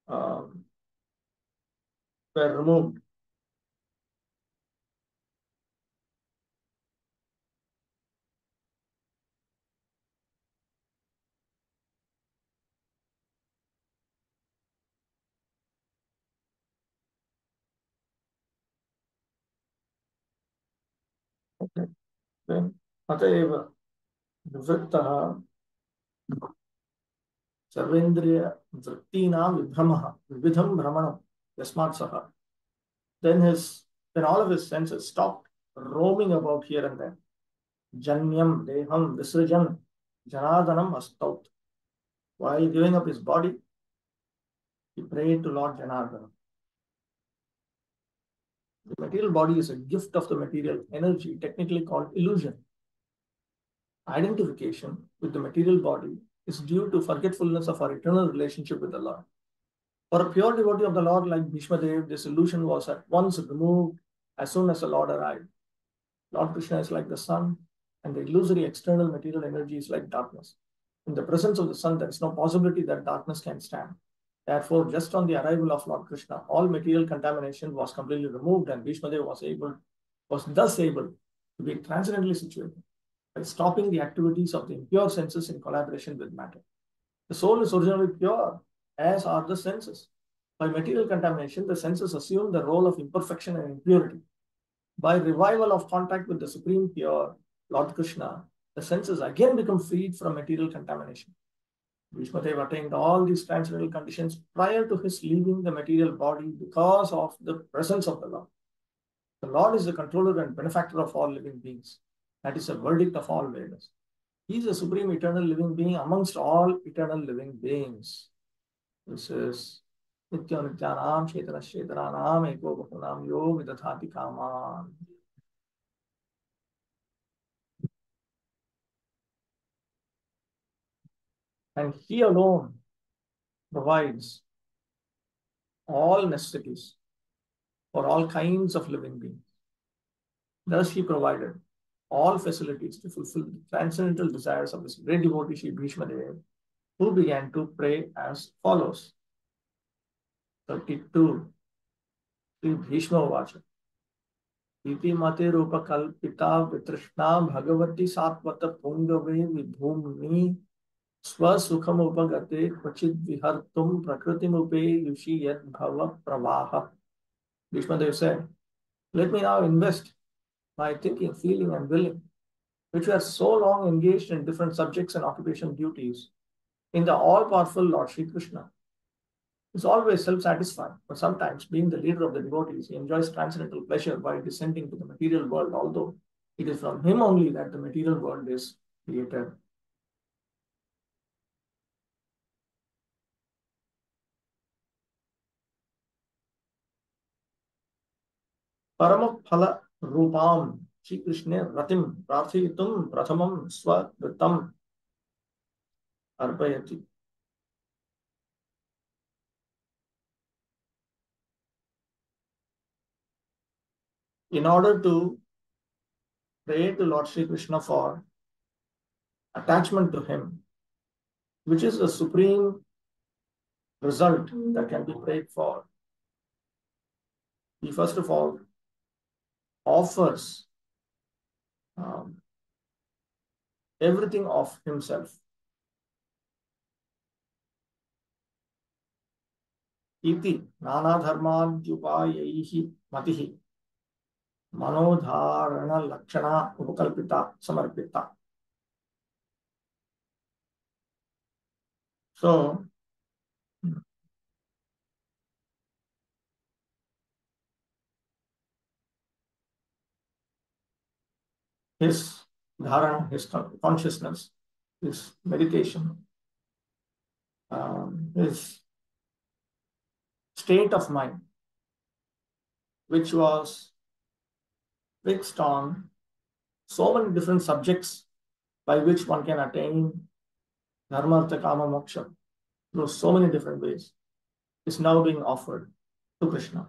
were removed. Okay. Then Ateva Vivrittaha Sarvendriya Vrittinam Vibhramaha Vividham Brahmanam Yasmat Saha. Then all of his senses stopped roaming about here and there. Janyam Deham Visrajan Janardanam Astaut. While giving up his body, he prayed to Lord Janardana. The material body is a gift of the material energy, technically called illusion. Identification with the material body is due to forgetfulness of our eternal relationship with the Lord. For a pure devotee of the Lord like Bhishma Dev, this illusion was at once removed as soon as the Lord arrived. Lord Krishna is like the sun, and the illusory external material energy is like darkness. In the presence of the sun, there is no possibility that darkness can stand. Therefore, just on the arrival of Lord Krishna, all material contamination was completely removed, and Bhishma Dev was thus able to be transcendently situated by stopping the activities of the impure senses in collaboration with matter. The soul is originally pure, as are the senses. By material contamination, the senses assume the role of imperfection and impurity. By revival of contact with the Supreme Pure, Lord Krishna, the senses again become freed from material contamination. Bhishma Dev attained all these transcendental conditions prior to his leaving the material body because of the presence of the Lord. The Lord is the controller and benefactor of all living beings. That is a verdict of all Vedas. He is the supreme eternal living being amongst all eternal living beings. This is Nitya Nityanam Chetana Chetananam Eko Bahunam Yo Vidathati Kaman. And he alone provides all necessities for all kinds of living beings. Thus, he provided all facilities to fulfill the transcendental desires of this great devotee, Shri Bhishma Dev, who began to pray as follows. 32. Shri Bhishma Vacha. Iti mate rupa kalpita vitrishna bhagavati satvata pungave vibhumni स्वसुखम उपगते क्वचित विहर्तुम प्रकृतिमुपे युषि यद भव प्रवाह. Bhishma Dev said, let me now invest my thinking, feeling, and willing, which were so long engaged in different subjects and occupation duties, in the all-powerful Lord Shri Krishna. He is always self-satisfied, but sometimes, being the leader of the devotees, he enjoys transcendental pleasure by descending to the material world, although it is from him only that the material world is created. Parama phala rupam Shri Krishna ratim prarthitum prathamam svadritam arpayati. In order to pray to Lord Shri Krishna for attachment to him, which is a supreme result that can be prayed for, he first of all offers everything of himself. Iti nana dharmadhyupayaihi matihi manodharana lakshana upakalpita samarpita. So, his dharana, his consciousness, his meditation, his state of mind, which was fixed on so many different subjects by which one can attain dharma, artha, kama, moksha through so many different ways, is now being offered to Krishna.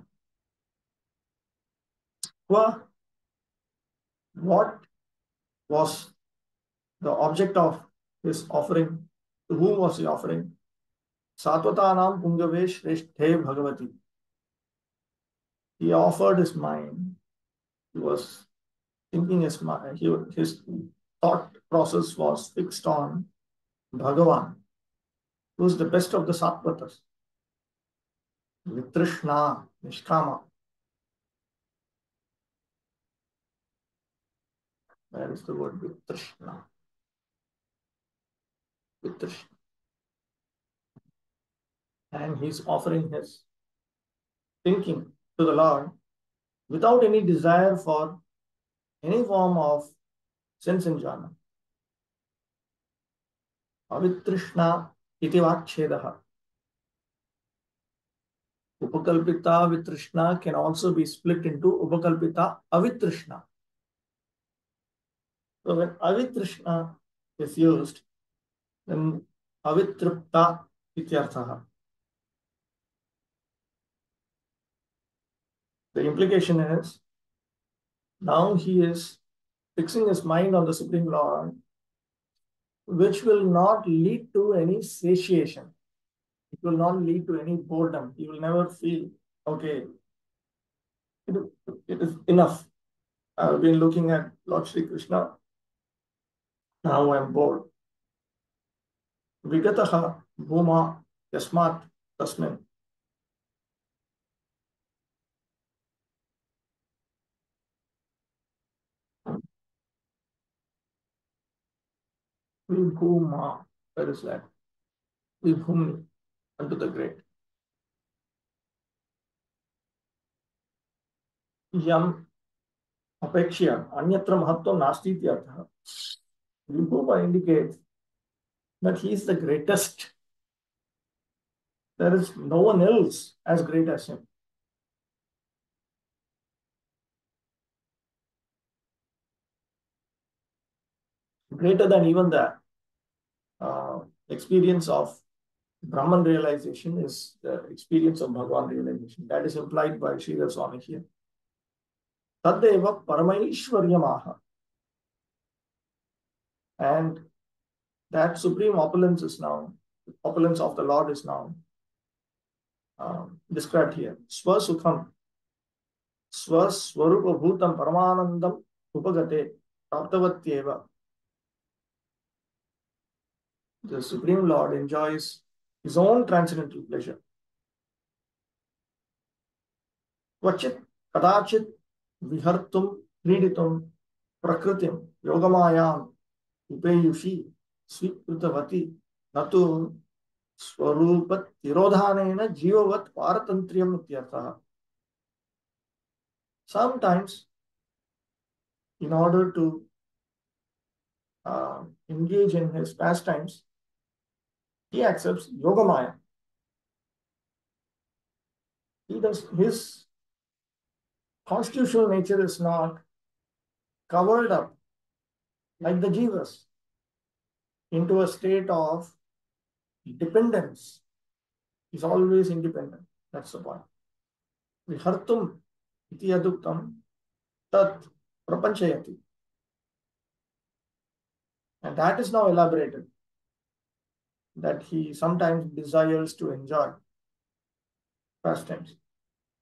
Well, what was the object of his offering? To whom was he offering? Satvatanam Pungave Shresthe Bhagavati. He offered his mind. He was thinking his mind. His thought process was fixed on Bhagavan, who is the best of the Sattvatas. Vitrishna, Nishkama. Where is the word Vitrishna? Vitrishna. And he's offering his thinking to the Lord without any desire for any form of sense enjoyment. Avitrishna iti vakshedaha. Upakalpita vitrishna can also be split into upakalpita avitrishna. So when avitrishna is used, then avitripta ityarthaha. The implication is now he is fixing his mind on the Supreme Lord, which will not lead to any satiation. It will not lead to any boredom. He will never feel, okay, it is enough. I've been looking at Lord Sri Krishna. Now I'm bored. Vigataha bhuma yasmat tasmin. Vibhuma. Where is that? Vibhumi, unto the great. Yam apekshya anyatra mahatvam nasti ityartha. Vibhuma indicates that he is the greatest. There is no one else as great as him. Greater than even the experience of Brahman realization is the experience of Bhagavan realization. That is implied by Sridhar Swami here. Taddeva Paramaishwaryamaha. And that supreme opulence is now, opulence of the Lord is now described here. Swasukham, Swaswarupa Bhutam Paramanandam Upagate Praptavatyeva. The Supreme Lord enjoys his own transcendental pleasure. Vachit Kadachit Vihartum Kriditum Prakritim Yogamayam Upeyushi Svikritavati Natu Swarupat Tirodhanena Jivavat Paratantriyam Ityarthaha. Sometimes, in order to engage in his pastimes, he accepts Yogamaya. His constitutional nature is not covered up like the jivas into a state of dependence. He's always independent. That's the point. Vihartum iti yaduktam tat prapanchayati. And that is now elaborated, that he sometimes desires to enjoy pastimes.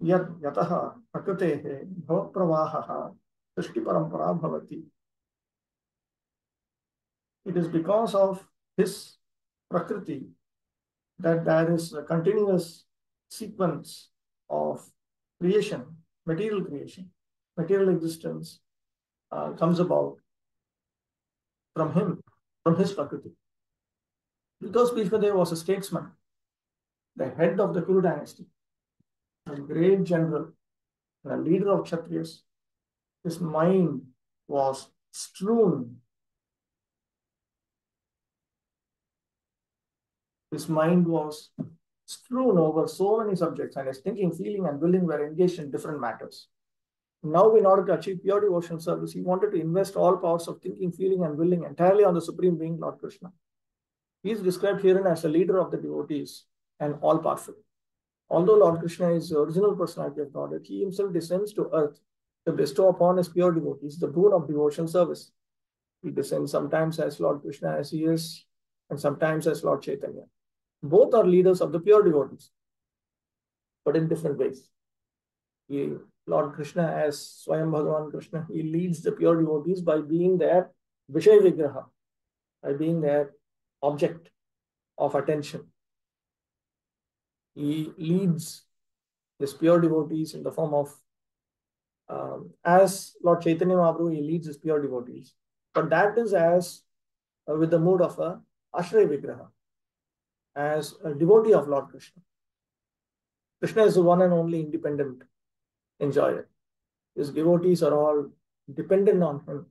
Yat yataha prakrutehe bhavapravahaha srishti parampara bhavati. It is because of his prakriti that there is a continuous sequence of creation, material existence comes about from him, from his prakriti. Because Bhishmadeva was a statesman, the head of the Kuru dynasty, a great general, and a leader of Kshatriyas, his mind was strewn. His mind was strewn over so many subjects, and his thinking, feeling, and willing were engaged in different matters. Now, in order to achieve pure devotional service, he wanted to invest all powers of thinking, feeling, and willing entirely on the Supreme Being, Lord Krishna. He is described herein as the leader of the devotees and all-powerful. Although Lord Krishna is the original personality of Godhead, he himself descends to earth to bestow upon his pure devotees the boon of devotional service. He descends sometimes as Lord Krishna as he is, and sometimes as Lord Chaitanya. Both are leaders of the pure devotees, but in different ways. Lord Krishna as Swayam Bhagavan Krishna, he leads the pure devotees by being their Vishay Vigraha, by being their object of attention. He leads his pure devotees in the form of, as Lord Chaitanya Mahaprabhu, he leads his pure devotees. But that is as with the mood of a Ashray Vigraha, as a devotee of Lord Krishna. Krishna is the one and only independent enjoyer. His devotees are all dependent on him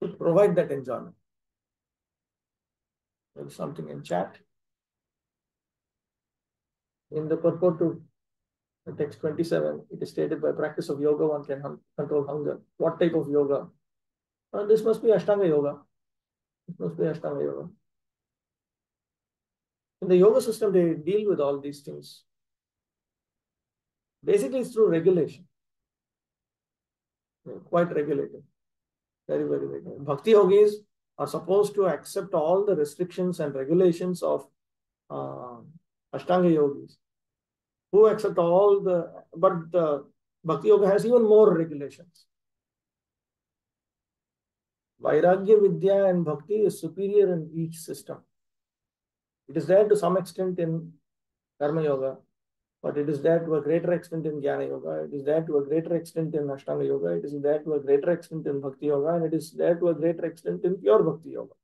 to provide that enjoyment. There is something in chat. In the purport to text 27, it is stated by practice of yoga one can control hunger. What type of yoga? This must be Ashtanga yoga. It must be Ashtanga yoga. In the yoga system, they deal with all these things. Basically, it's through regulation. They're quite regulated. Very, very regulated. Bhakti yogis are supposed to accept all the restrictions and regulations of Ashtanga yogis, who accept all but the Bhakti yoga has even more regulations. Vairagya, Vidya and Bhakti is superior in each system. It is there to some extent in Karma Yoga, but it is there to a greater extent in Jnana Yoga. It is there to a greater extent in Ashtanga Yoga. It is there to a greater extent in Bhakti Yoga, and it is there to a greater extent in pure Bhakti Yoga.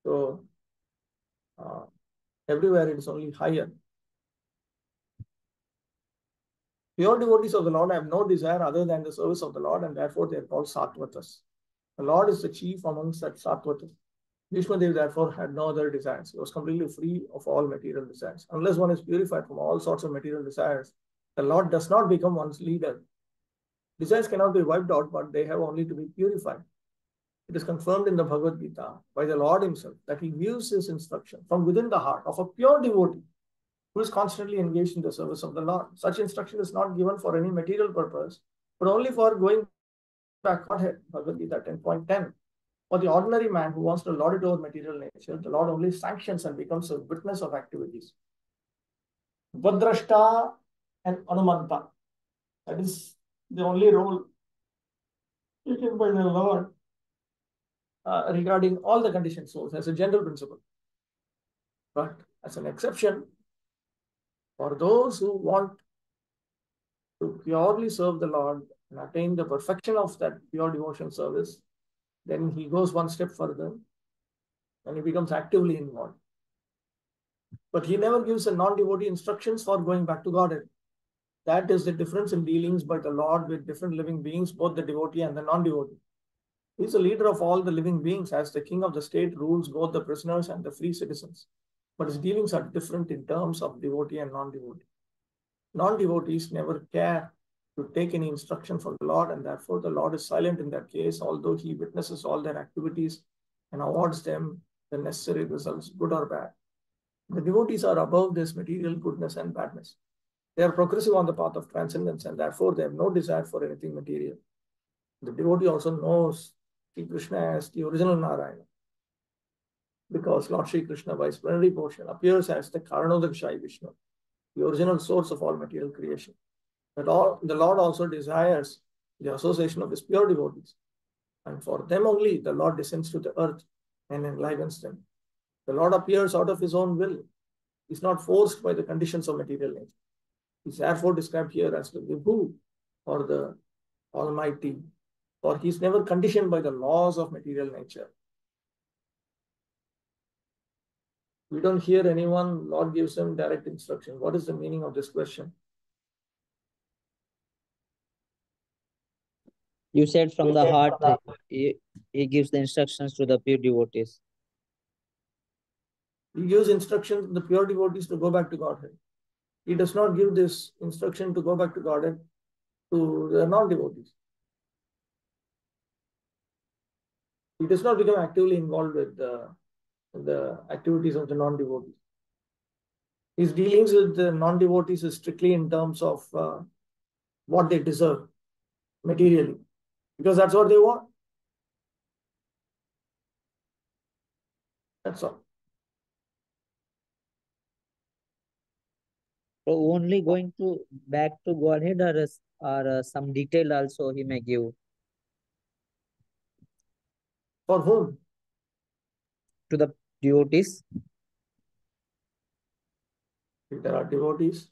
So, everywhere it is only higher. Pure devotees of the Lord have no desire other than the service of the Lord, and therefore they are called Sattvatas. The Lord is the chief amongst that Sattvatas. Bhishma Dev therefore had no other desires. He was completely free of all material desires. Unless one is purified from all sorts of material desires, the Lord does not become one's leader. Desires cannot be wiped out, but they have only to be purified. It is confirmed in the Bhagavad Gita by the Lord himself that he gives his instruction from within the heart of a pure devotee who is constantly engaged in the service of the Lord. Such instruction is not given for any material purpose, but only for going back. Bhagavad Gita 10.10. For the ordinary man who wants to lord it over material nature, the Lord only sanctions and becomes a witness of activities. Vadrashta and Anumanta. That is the only role taken by the Lord regarding all the conditioned souls as a general principle. But as an exception, for those who want to purely serve the Lord and attain the perfection of that pure devotion service, then he goes one step further and he becomes actively involved. But he never gives a non-devotee instructions for going back to Godhead. That is the difference in dealings by the Lord with different living beings, both the devotee and the non-devotee. He is the leader of all the living beings, as the king of the state rules both the prisoners and the free citizens. But his dealings are different in terms of devotee and non-devotee. Non-devotees never care to take any instruction from the Lord, and therefore the Lord is silent in that case, although he witnesses all their activities and awards them the necessary results, good or bad. The devotees are above this material goodness and badness. They are progressive on the path of transcendence, and therefore they have no desire for anything material. The devotee also knows Sri Krishna as the original Narayana, because Lord Sri Krishna, by his plenary portion, appears as the Karanodakshai Vishnu, the original source of all material creation. But the Lord also desires the association of his pure devotees, and for them only the Lord descends to the earth and enlivens them. The Lord appears out of his own will. He is not forced by the conditions of material nature. He is therefore described here as the Vibhu, or the Almighty, for he is never conditioned by the laws of material nature. We don't hear anyone, Lord gives them direct instruction. What is the meaning of this question? You said from the heart, he gives the instructions to the pure devotees. He gives instructions to the pure devotees to go back to Godhead. He does not give this instruction to go back to Godhead to the non-devotees. He does not become actively involved with the activities of the non-devotees. His dealings with the non-devotees is strictly in terms of what they deserve materially, because that's what they want. That's all. So only going to back to Godhead, or some detail also he may give For whom? to the devotees. If there are devotees,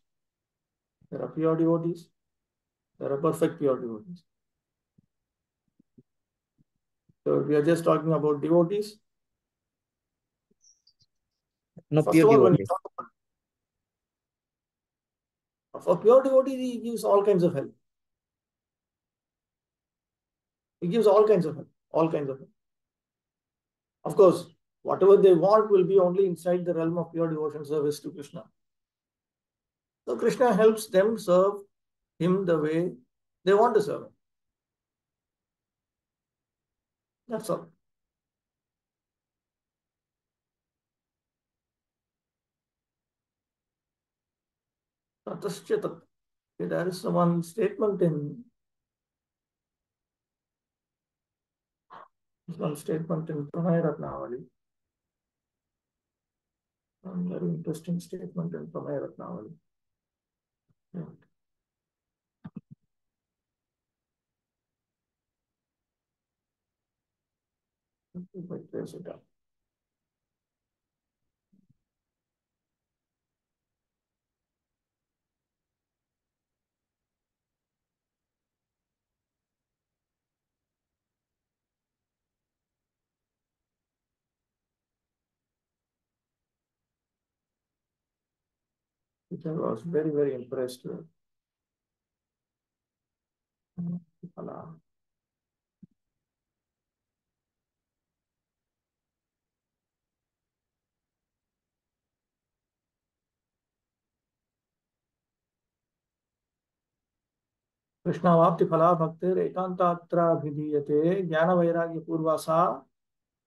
there are pure devotees, there are perfect pure devotees. So we are just talking about devotees. No, First pure of all, when you devotees. talk about for pure devotees, he gives all kinds of help. He gives all kinds of help, all kinds of help. Of course, whatever they want will be only inside the realm of pure devotion service to Krishna. So Krishna helps them serve him the way they want to serve him. That's all. Tatasya. There is one statement in Pranay Ratnavali. One very interesting statement in Pranay Ratnavali. Yeah. Let me trace it up. Which I was very, very impressed with. कृष्णावाप्ति फला भक्तिर एकांतात्राभिधीयते ज्ञान वैराग्य पूर्वासा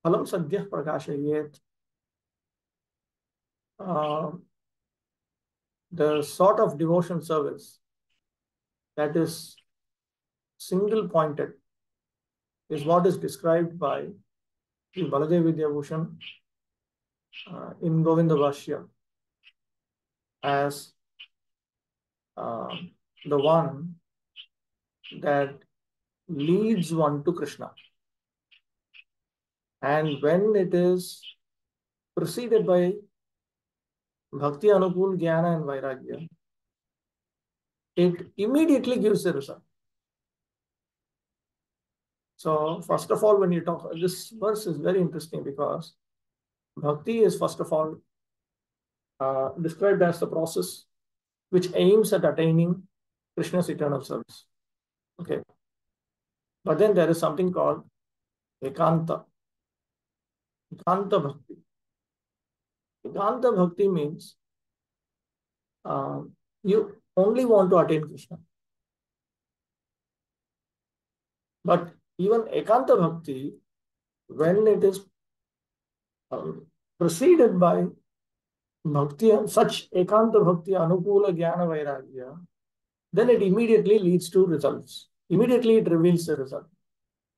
फलम सद्यः प्रकाशयेत्. The sort of devotion service that is single pointed is what is described by Baladev Vidyabhushan in Govinda Bhashya as the one that leads one to Krishna. And when it is preceded by Bhakti, Anukul, Jnana and Vairagya, it immediately gives the result. So first of all, when you talk, this verse is very interesting because Bhakti is first of all described as the process which aims at attaining Krishna's eternal service. Okay. But then there is something called Ekanta. Ekanta Bhakti. Ekanta Bhakti means you only want to attain Krishna. But even Ekanta Bhakti, when it is preceded by Bhakti, such Ekanta Bhakti, Anukula, Jnana, Vairagya, then it immediately leads to results. Immediately it reveals the result.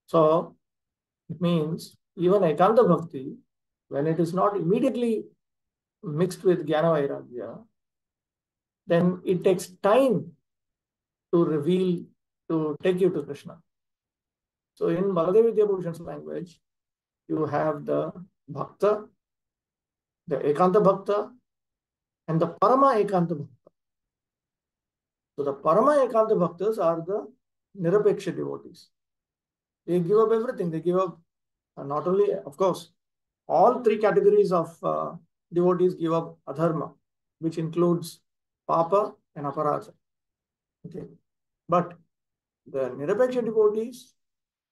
So it means even Ekanta Bhakti, when it is not immediately mixed with Jnana Vairagya, then it takes time to reveal, to take you to Krishna. So in Baladev Vidyabhushan's language, you have the Bhakta, the Ekanta Bhakta, and the Parama Ekanta Bhakta. So the Parama Ekanta Bhaktas are the Nirapeksha devotees. They give up everything. They give up not only, of course, all three categories of devotees give up adharma, which includes papa and aparadha. Okay. But the Nirapeksha devotees,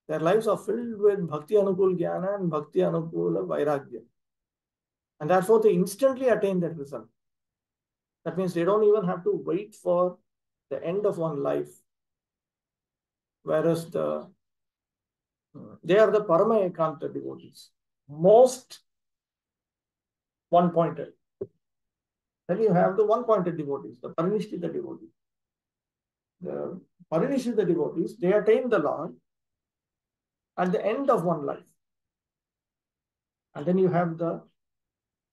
Their lives are filled with Bhakti Anukul Jnana and Bhakti Anukula Vairagya. And therefore, they instantly attain that result. That means they don't even have to wait for the end of one life. Whereas they are the Parama Ekanta devotees, most one-pointed. Then you have the one-pointed devotees, the Parinishita devotees. The Parinishita devotees, they attain the Lord at the end of one life. And then you have the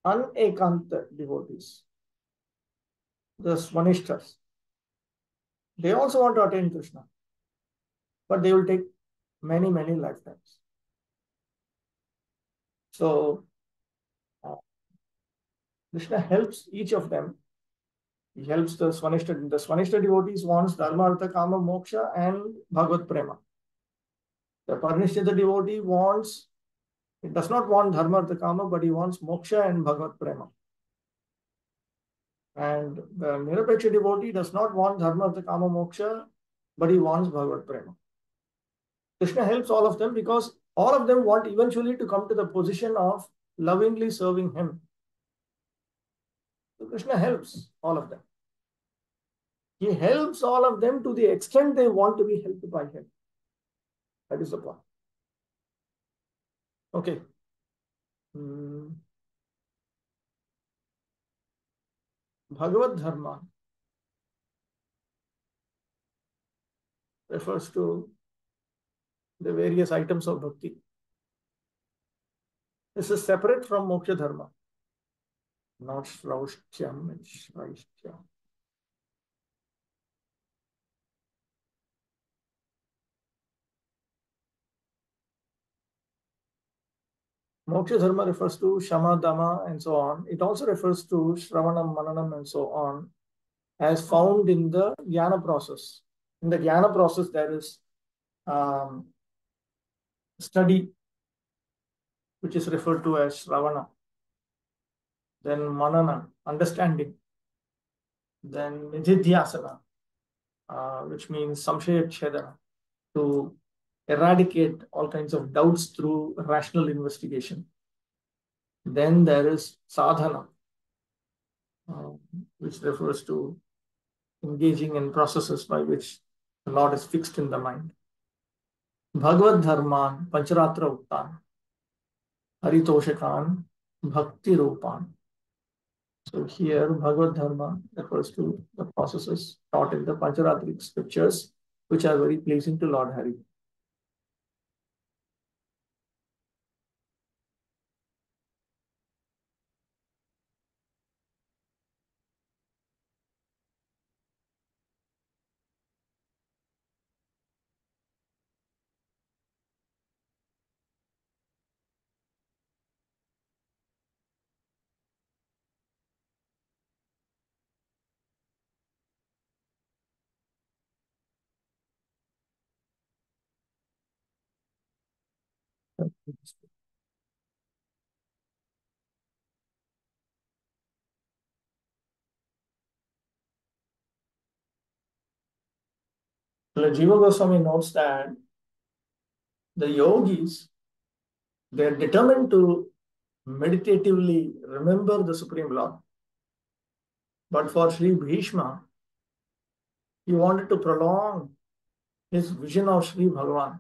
Anekanta devotees, the Swanishtas. They also want to attain Krishna, but they will take many, many lifetimes. So, Krishna helps each of them. He helps the Swanishta. The Swanishta devotees wants Dharma, Artha, Kama, Moksha and Bhagavad Prema. The Parinishita devotee wants, he does not want Dharma, Artha, Kama, but he wants Moksha and Bhagavad Prema. And the Nirapeksha devotee does not want Dharma, Artha, Kama, Moksha, but he wants Bhagavad Prema. Krishna helps all of them because all of them want eventually to come to the position of lovingly serving him. So Krishna helps all of them. He helps all of them to the extent they want to be helped by him. That is the point. Okay. Bhagavad Dharma refers to the various items of bhakti. This is separate from Moksha Dharma, not Shraushtyam and Shraishtyam. Moksha Dharma refers to Shama, Dama, and so on. It also refers to Shravanam, Mananam, and so on, as found in the Jnana process. In the Jnana process, there is study, which is referred to as Shravana. Then Manana, understanding. Then Nididhyasana, which means Samshaya Chedana, to eradicate all kinds of doubts through rational investigation. Then there is sadhana, which refers to engaging in processes by which the Lord is fixed in the mind. Bhagavad Dharman, Pancharatra Uttan, Haritoshakan, Bhakti Rupan. So here Bhagavad Dharma refers to the processes taught in the Pancharatric scriptures, which are very pleasing to Lord Hari. Jiva Goswami notes that the yogis, they are determined to meditatively remember the Supreme Lord. But for Sri Bhishma, he wanted to prolong his vision of Sri Bhagavan.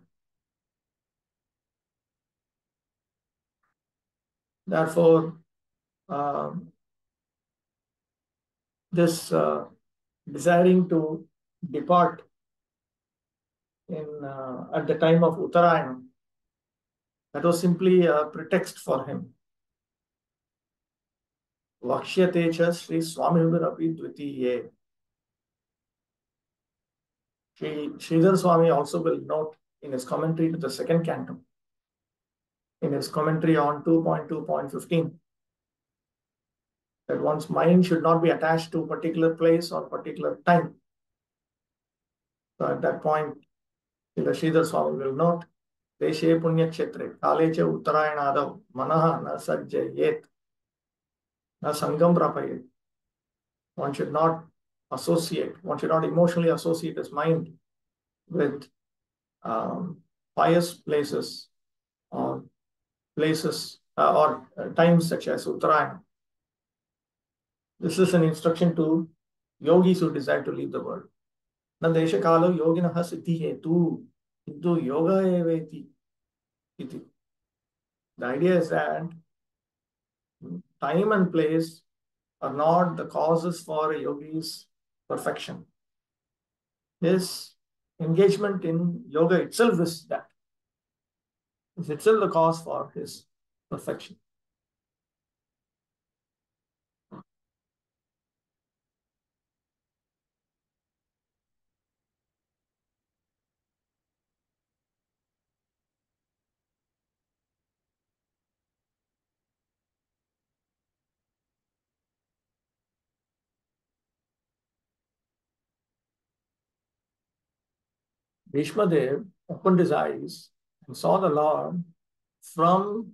Therefore, this desiring to depart at the time of Uttarayana, that was simply a pretext for him. Vakshyate cha Sri Swamibhirapi Dvitiye. Sridhar Swami also will note in his commentary to the second canto, in his commentary on 2.2.15, that one's mind should not be attached to a particular place or particular time. So at that point, Sridhar Swami will note, Deshe Punya Kshetre, Kalecha Uttarayanadav, Manaha na Sajjayet, na Sangam Prapayet. One should not emotionally associate his mind with pious places or times such as Uttarayan. This is an instruction to yogis who desire to leave the world. Na desha kalo yoginaha siddhi hetu kintu yoga eveti iti. The idea is that time and place are not the causes for a yogi's perfection. His engagement in yoga itself is that. It's itself the cause for his perfection. Bhishma Dev opened his eyes and saw the Lord from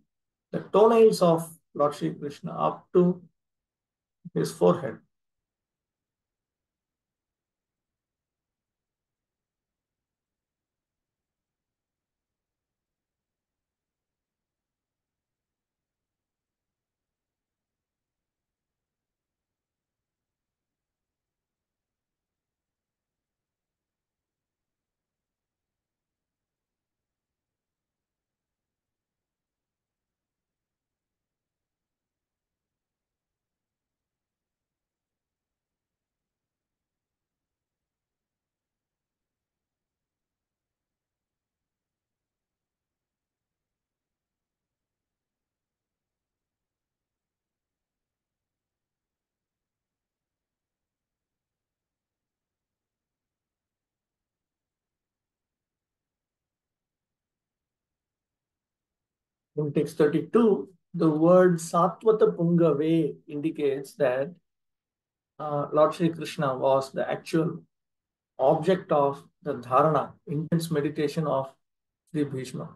the toenails of Lord Sri Krishna up to his forehead. In text 32, the word Satvata Pungave indicates that Lord Sri Krishna was the actual object of the dharana, intense meditation of Sri Bhishma.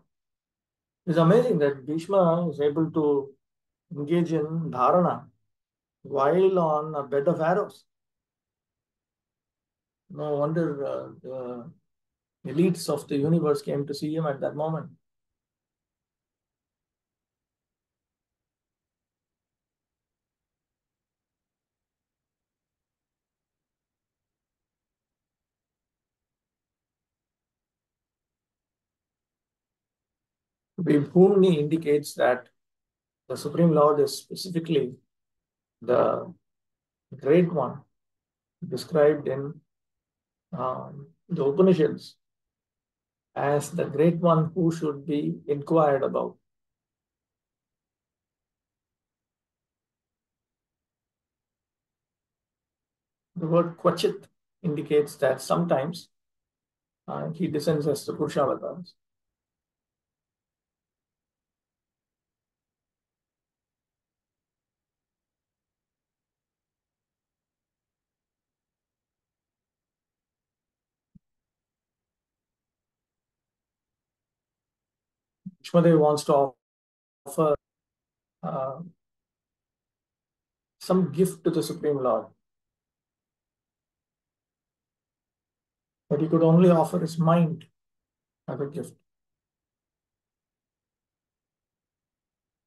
It's amazing that Bhishma is able to engage in dharana while on a bed of arrows. No wonder the elites of the universe came to see him at that moment. Vibhumni indicates that the Supreme Lord is specifically the Great One described in the Upanishads as the Great One who should be inquired about. The word Kvachit indicates that sometimes he descends as the Purushavatars. Vishmadev wants to offer some gift to the Supreme Lord, but he could only offer his mind as a gift.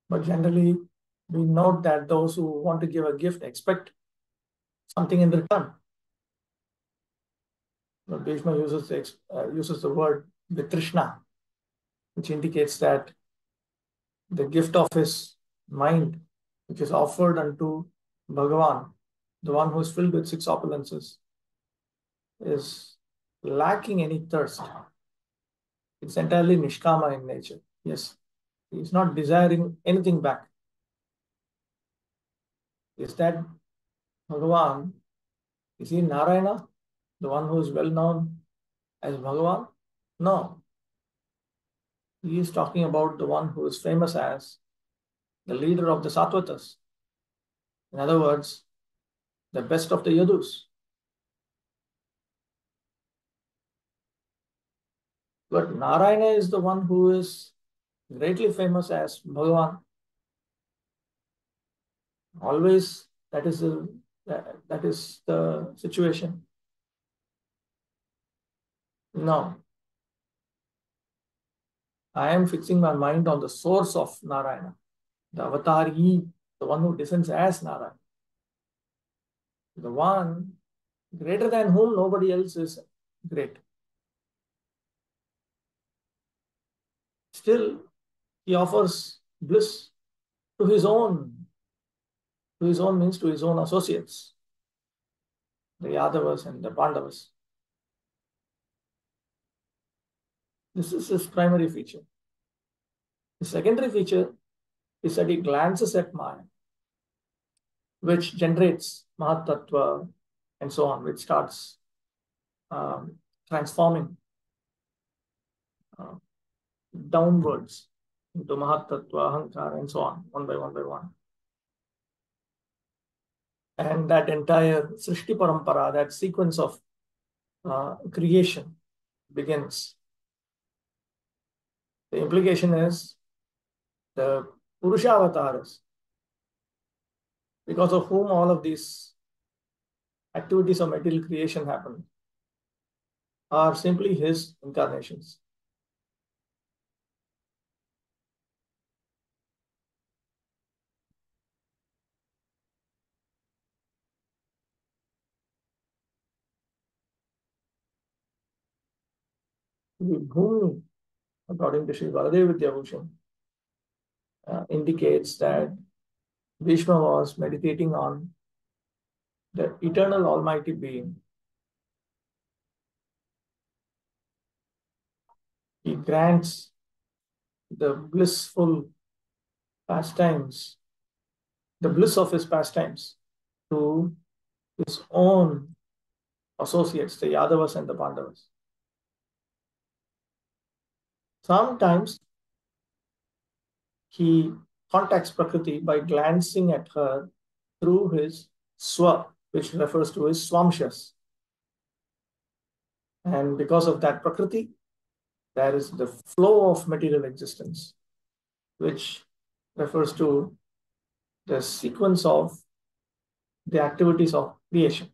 But generally, we note that those who want to give a gift expect something in return. But Bhishma uses the word Vitrishna, which indicates that the gift of his mind, which is offered unto Bhagavan, the one who is filled with six opulences, is lacking any thirst. It's entirely nishkama in nature. Yes, he is not desiring anything back. Is that Bhagavan? Is he Narayana, the one who is well known as Bhagavan? No. He is talking about the one who is famous as the leader of the Sattvatas. In other words, the best of the Yadus. But Narayana is the one who is greatly famous as Bhagavan. Always that is the situation. No. I am fixing my mind on the source of Narayana, the avatari, the one who descends as Narayana, the one greater than whom nobody else is great. Still, he offers bliss to his own. To his own means to his own associates, the Yadavas and the Pandavas. This is his primary feature. The secondary feature is that he glances at Maya, which generates Mahatattva and so on, which starts transforming downwards into Mahatattva, Ahankara, and so on, one by one by one. And that entire Srishti Parampara, that sequence of creation begins. The implication is the Purusha avatars, because of whom all of these activities of material creation happen, are simply his incarnations. Vibhumi, according to Sri Baladev Vidyabhushan, indicates that Bhishma was meditating on the eternal Almighty Being. He grants the blissful pastimes, the bliss of his pastimes, to his own associates, the Yadavas and the Pandavas. Sometimes he contacts Prakriti by glancing at her through his swa, which refers to his swamshas. And because of that Prakriti, there is the flow of material existence, which refers to the sequence of the activities of creation.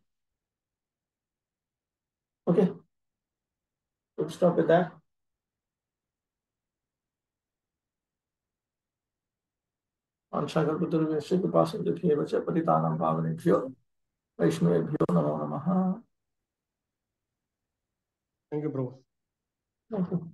Okay, let's stop with that. Anshakalpaturvyasya kripasindukhyevacha patitanam pavanebhyo vaishnavebhyo namo namaha. Thank you, Prabhu. Thank you.